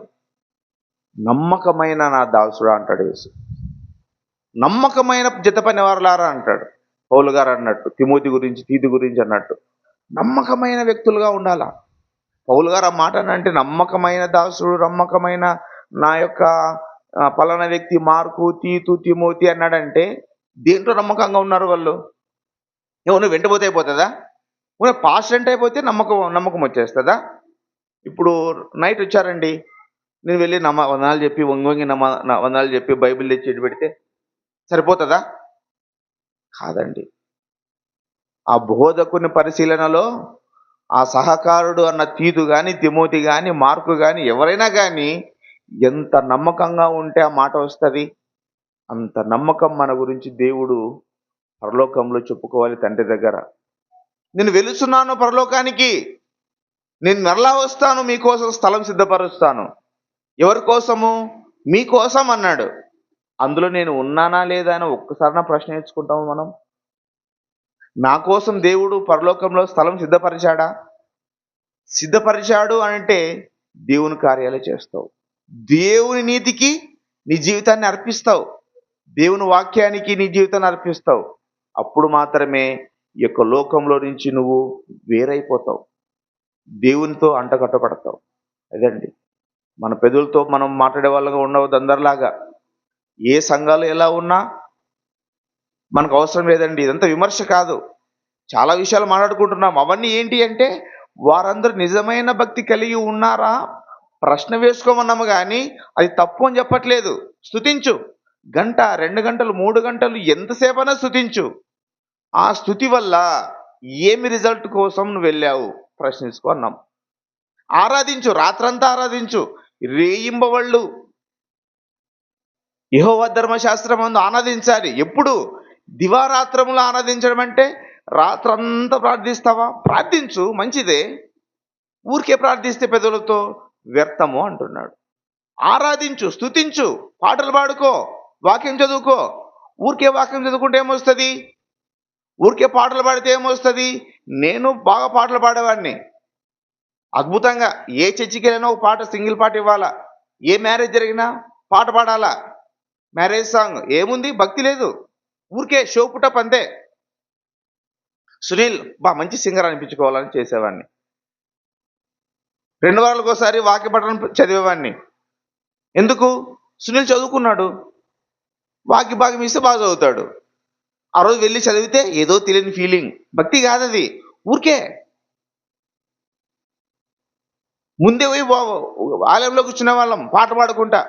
[SPEAKER 1] నమ్మకమైన నా దాసుడా అంటాడు యేసు. నమ్మకమైన జత పని వారులారా అంటాడు పౌలు గారు అన్నట్టు, తిమోతి గురించి, తీతు గురించి అన్నట్టు. నమ్మకమైన వ్యక్తులుగా ఉండాలా. పౌలు గారు ఆ మాట అంటే నమ్మకమైన దాసుడు, నమ్మకమైన నా యొక్క పలానా వ్యక్తి మార్కు, తీతు, తిమోతి అన్నాడంటే దేంట్లో నమ్మకంగా ఉన్నారు వాళ్ళు? నువ్వు వెంటపోతే అయిపోతుందా? పాస్టెంట్ అయిపోతే నమ్మకం వచ్చేస్తుందా? ఇప్పుడు నైట్ వచ్చారండి, నేను వెళ్ళి వందనాలు చెప్పి వంగి వందనాలు చెప్పి బైబిల్ తెచ్చి పెడితే సరిపోతుందా? కాదండి. ఆ బోధకుని పరిశీలనలో ఆ సహకారుడు అన్న తీతు కానీ, తిమోతి కానీ, మార్కు కానీ, ఎవరైనా కానీ ఎంత నమ్మకంగా ఉంటే ఆ మాట వస్తుంది. అంత నమ్మకం మన గురించి దేవుడు పరలోకంలో చెప్పుకోవాలి తండ్రి దగ్గర. నేను వెలుస్తున్నాను పరలోకానికి, నేను మరలా వస్తాను, మీకోసం స్థలం సిద్ధపరుస్తాను. ఎవరి కోసము? మీకోసం అన్నాడు. అందులో నేను ఉన్నానా లేదా అని ఒక్కసారి ప్రశ్న నేర్చుకుంటాము మనం. నా కోసం దేవుడు పరలోకంలో స్థలం సిద్ధపరిచాడు అంటే దేవుని కార్యాలు చేస్తావు, దేవుని నీతికి నీ జీవితాన్ని అర్పిస్తావు, దేవుని వాక్యానికి నీ జీవితాన్ని అర్పిస్తావు. అప్పుడు మాత్రమే ఈ యొక్క లోకంలో నుంచి నువ్వు వేరైపోతావు, దేవునితో అంటకట్టబడతావు. అదండి, మన పెదవులతో మనం మాట్లాడే వాళ్ళగా ఉండవద్దు అందరిలాగా. ఏ సంఘాలు ఎలా ఉన్నా మనకు అవసరం లేదండి. ఇదంతా విమర్శ కాదు, చాలా విషయాలు మాట్లాడుకుంటున్నాం. అవన్నీ ఏంటి అంటే వారందరూ నిజమైన భక్తి కలిగి ఉన్నారా ప్రశ్న వేసుకోమన్నాము, కానీ అది తప్పు అని చెప్పట్లేదు. స్తుతించు, 1 గంట 2 గంటలు 3 గంటలు ఎంతసేపైనా స్తుతించు. ఆ స్తుతి వల్ల ఏమి రిజల్ట్ కోసం నువ్వు వెళ్ళావు ప్రశ్నించుకో అన్నాం. ఆరాధించు, రాత్రంతా ఆరాధించు, రేయింబవళ్ళు యెహోవా ధర్మశాస్త్రమందు ఆరాధించాలి. ఎప్పుడు? దివారాత్రములు ఆరాధించడం అంటే రాత్రంతా ప్రార్థిస్తావా? ప్రార్థించు, మంచిదే. ఊరికే ప్రార్థిస్తే పెదవులతో వ్యర్థము అంటున్నాడు. ఆరాధించు, స్తుతించు, పాటలు పాడుకో, వాక్యం చదువుకో. ఊరికే వాక్యం చదువుకుంటే ఏమొస్తుంది? ఊరికే పాటలు పాడితే ఏమొస్తుంది? నేను బాగా పాటలు పాడేవాడిని. అద్భుతంగా ఏ చర్చికి వెళ్ళినా ఒక పాట, సింగిల్ పాట ఇవ్వాలా. ఏ మ్యారేజ్ జరిగినా పాట పాడాలా. మ్యారేజ్ సాంగ్ ఏముంది? భక్తి లేదు. ఊరికే షో పుటప్ అంతే. సునీల్ మంచి సింగర్ అనిపించుకోవాలని చేసేవాడిని. 2 వారాలకోసారి వాక్య పఠనం చదివేవాడిని. ఎందుకు? సునీల్ చదువుకున్నాడు. వాక్య భాగం ఇస్తే బాగా చదువుతాడు. ఆ రోజు వెళ్ళి చదివితే ఏదో తెలియని ఫీలింగ్. భక్తి కాదది. ఊరికే ముందే పోయి ఆలయంలో కూర్చునే వాళ్ళం పాట పాడుకుంటా.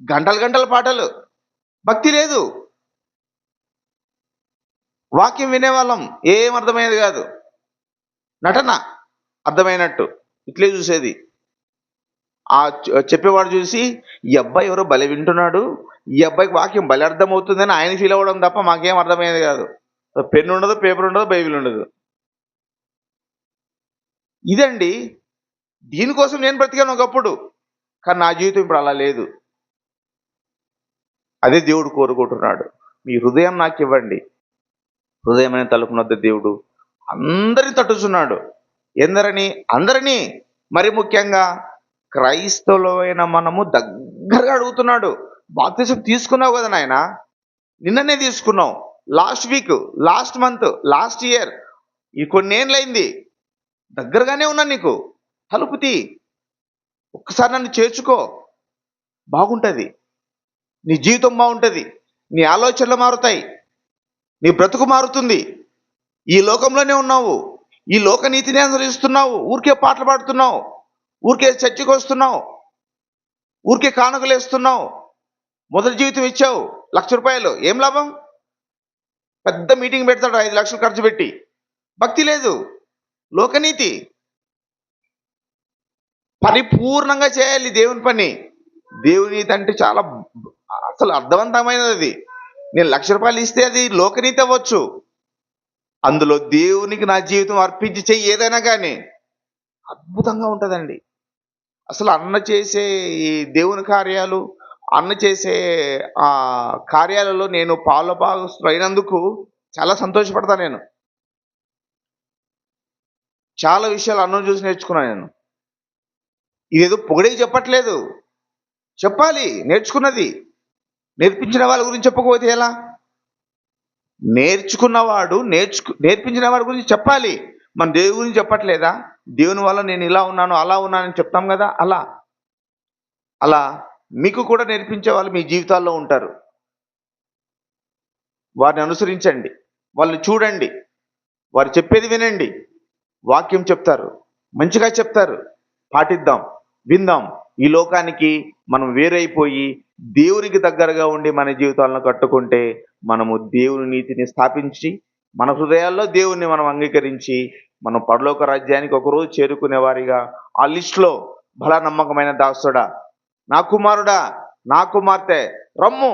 [SPEAKER 1] గంటలు గంటల పాటలు. భక్తి లేదు. వాక్యం వినేవాళ్ళం. ఏం అర్థమయ్యేది కాదు. నటన అర్థమైనట్టు ఇట్లే చూసేది. ఆ చెప్పేవాడు చూసి ఈ అబ్బాయి ఎవరో భలే వింటున్నాడు, ఈ అబ్బాయికి వాక్యం భలే అర్థమవుతుందని ఆయన ఫీల్ అవ్వడం తప్ప మాకేం అర్థమయ్యేది కాదు. పెన్ను ఉండదు, పేపర్ ఉండదు, బైబిల్ ఉండదు. ఇదండి. దీనికోసం నేను బ్రతికాను ఒకప్పుడు. కానీ నా జీవితం ఇప్పుడు అలా లేదు. అదే దేవుడు కోరుకుంటున్నాడు. మీ హృదయం నాకు ఇవ్వండి. హృదయం అనే తలుపునొద్ద దేవుడు అందరిని తట్టుచున్నాడు. ఎందరని? అందరినీ. మరి ముఖ్యంగా క్రైస్తవులైన మనము దగ్గరగా అడుగుతున్నాడు. బాప్తిసం తీసుకున్నావు కదా నాయన, నిన్ననే తీసుకున్నావు, last week, last month, last year, ఈ కొన్నేళ్ళైంది, దగ్గరగానే ఉన్నా నీకు. తలుపు తీ, ఒక్కసారి నన్ను చేర్చుకో. బాగుంటుంది, నీ జీవితం బాగుంటుంది, నీ ఆలోచనలు మారుతాయి, నీ బ్రతుకు మారుతుంది. ఈ లోకంలోనే ఉన్నావు, ఈ లోక నీతిని అనుసరిస్తున్నావు, ఊరికే పాటలు పాడుతున్నావు, ఊరికే చర్చికి వస్తున్నావు, ఊరికే కానుకలు వేస్తున్నావు. మొదటి జీవితం ఇచ్చావు, ₹1,00,000, ఏం లాభం? పెద్ద మీటింగ్ పెడతాడు 5 లక్షలు ఖర్చు పెట్టి. భక్తి లేదు, లోకనీతి. పరిపూర్ణంగా చేయాలి దేవుని పని. దేవుని నీతి అంటే చాలా అసలు అర్థవంతమైనది. నేను ₹1,00,000 ఇస్తే అది లోకనీతి అవ్వచ్చు. అందులో దేవునికి నా జీవితం అర్పించి చెయ్యి ఏదైనా కానీ అద్భుతంగా ఉంటుందండి. అసలు అన్న చేసే ఈ దేవుని కార్యాలు, అన్న చేసే కార్యాలలో నేను పాలుభాగస్తులైనందుకు చాలా సంతోషపడతా. నేను చాలా విషయాలు అన్నను చూసి నేర్చుకున్నాను. నేను ఇదేదో పొగిడే చెప్పట్లేదు, చెప్పాలి. నేర్చుకున్నది నేర్పించిన వాళ్ళ గురించి చెప్పకపోతే ఎలా? నేర్చుకున్నవాడు నేర్పించిన వాడి గురించి చెప్పాలి. మన దేవుని గురించి చెప్పట్లేదా? దేవుని వల్ల నేను ఇలా ఉన్నాను, అలా ఉన్నానని చెప్తాం కదా. అలా మీకు కూడా నేర్పించే వాళ్ళు మీ జీవితాల్లో ఉంటారు. వారిని అనుసరించండి, వాళ్ళని చూడండి, వారు చెప్పేది వినండి. వాక్యం చెప్తారు, మంచిగా చెప్తారు, పాటిద్దాం, విందాం. ఈ లోకానికి మనం వేరైపోయి దేవునికి దగ్గరగా ఉండి మన జీవితాలను కట్టుకుంటే మనము దేవుని నీతిని స్థాపించి మన హృదయాల్లో దేవుణ్ణి మనం అంగీకరించి మనం పరలోక రాజ్యానికి ఒకరోజు చేరుకునే వారిగా ఆ లిస్టులో బల నమ్మకమైన దాసుడా, నా కుమారుడా, నా కుమార్తె, రమ్ము,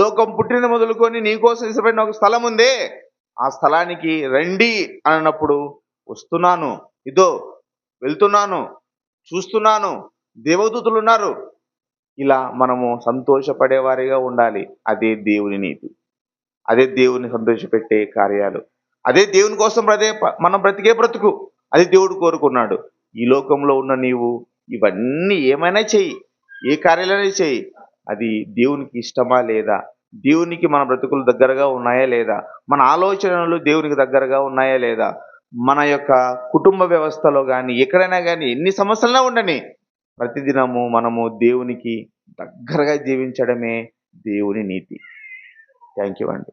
[SPEAKER 1] లోకం పుట్టిన మొదలుకొని నీకోసం ఇష్టపడిన ఒక స్థలం ఉందే, ఆ స్థలానికి రండి అన్నప్పుడు వస్తున్నాను, ఇదో వెళ్తున్నాను, చూస్తున్నాను, దేవదూతలు ఉన్నారు. ఇలా మనము సంతోషపడేవారిగా ఉండాలి. అదే దేవుని నీతి, అదే దేవుని సంతోషపెట్టే కార్యాలు, అదే దేవుని కోసం మనం బ్రతికే బ్రతుకు. అది దేవుడు కోరుకున్నాడు. ఈ లోకంలో ఉన్న నీవు ఇవన్నీ ఏమైనా చెయ్యి, ఏ కార్యాలైనా చెయ్యి, అది దేవునికి ఇష్టమా లేదా? దేవునికి మన బ్రతుకులు దగ్గరగా ఉన్నాయా లేదా? మన ఆలోచనలు దేవునికి దగ్గరగా ఉన్నాయా లేదా? మన యొక్క కుటుంబ వ్యవస్థలో కానీ ఎక్కడైనా కానీ ఎన్ని సమస్యలైనా ఉండని ప్రతిదినము మనము దేవునికి దగ్గరగా జీవించడమే దేవుని నీతి. థ్యాంక్ యూ అండి.